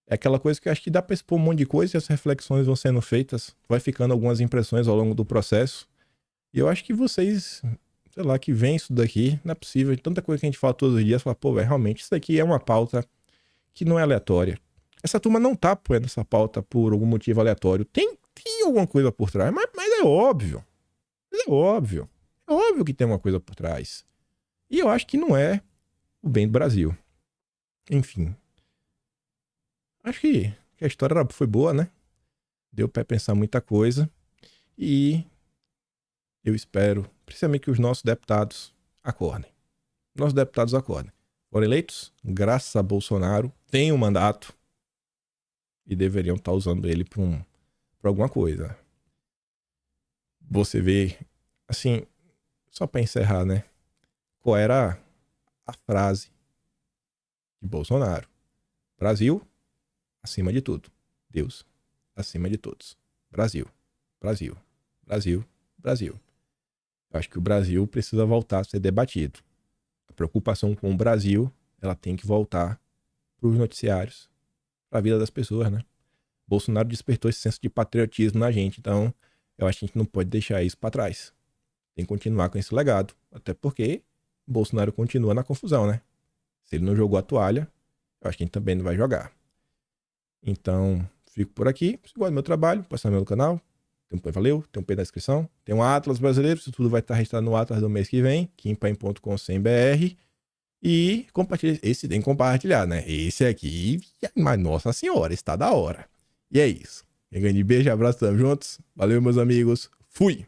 É aquela coisa que eu acho que dá pra expor um monte de coisa e as reflexões vão sendo feitas. Vai ficando algumas impressões ao longo do processo. E eu acho que vocês, sei lá, que veem isso daqui, não é possível. Tanta coisa que a gente fala todos os dias, fala, pô, velho, realmente, isso daqui é uma pauta que não é aleatória. Essa turma não tá apoiando essa pauta por algum motivo aleatório. Tem alguma coisa por trás, mas é óbvio. Mas é óbvio. É óbvio que tem uma coisa por trás. E eu acho que não é o bem do Brasil. Enfim. Acho que a história foi boa, né? Deu pra pensar muita coisa. E eu espero, principalmente, que os nossos deputados acordem. Nossos deputados acordem. Foram eleitos, graças a Bolsonaro, têm um mandato e deveriam estar usando ele para alguma coisa. Você vê, assim, só para encerrar, né? Qual era a frase de Bolsonaro? Brasil, acima de tudo. Deus, acima de todos. Brasil, Brasil, Brasil, Brasil. Eu acho que o Brasil precisa voltar a ser debatido. A preocupação com o Brasil, ela tem que voltar para os noticiários, para a vida das pessoas, né? Bolsonaro despertou esse senso de patriotismo na gente, então eu acho que a gente não pode deixar isso para trás. Tem que continuar com esse legado, até porque Bolsonaro continua na confusão, né? Se ele não jogou a toalha, eu acho que a gente também não vai jogar. Então, fico por aqui. Se gosta do meu trabalho, pode assinar meu canal. Valeu, tem um P na descrição. Tem um Atlas brasileiro, isso tudo vai estar registrado no Atlas do mês que vem, kimpaim.com.br. E compartilha. Esse tem que compartilhar, né? Esse aqui, mas nossa senhora, está da hora. E é isso. Grande beijo, abraço, tamo juntos. Valeu, meus amigos. Fui!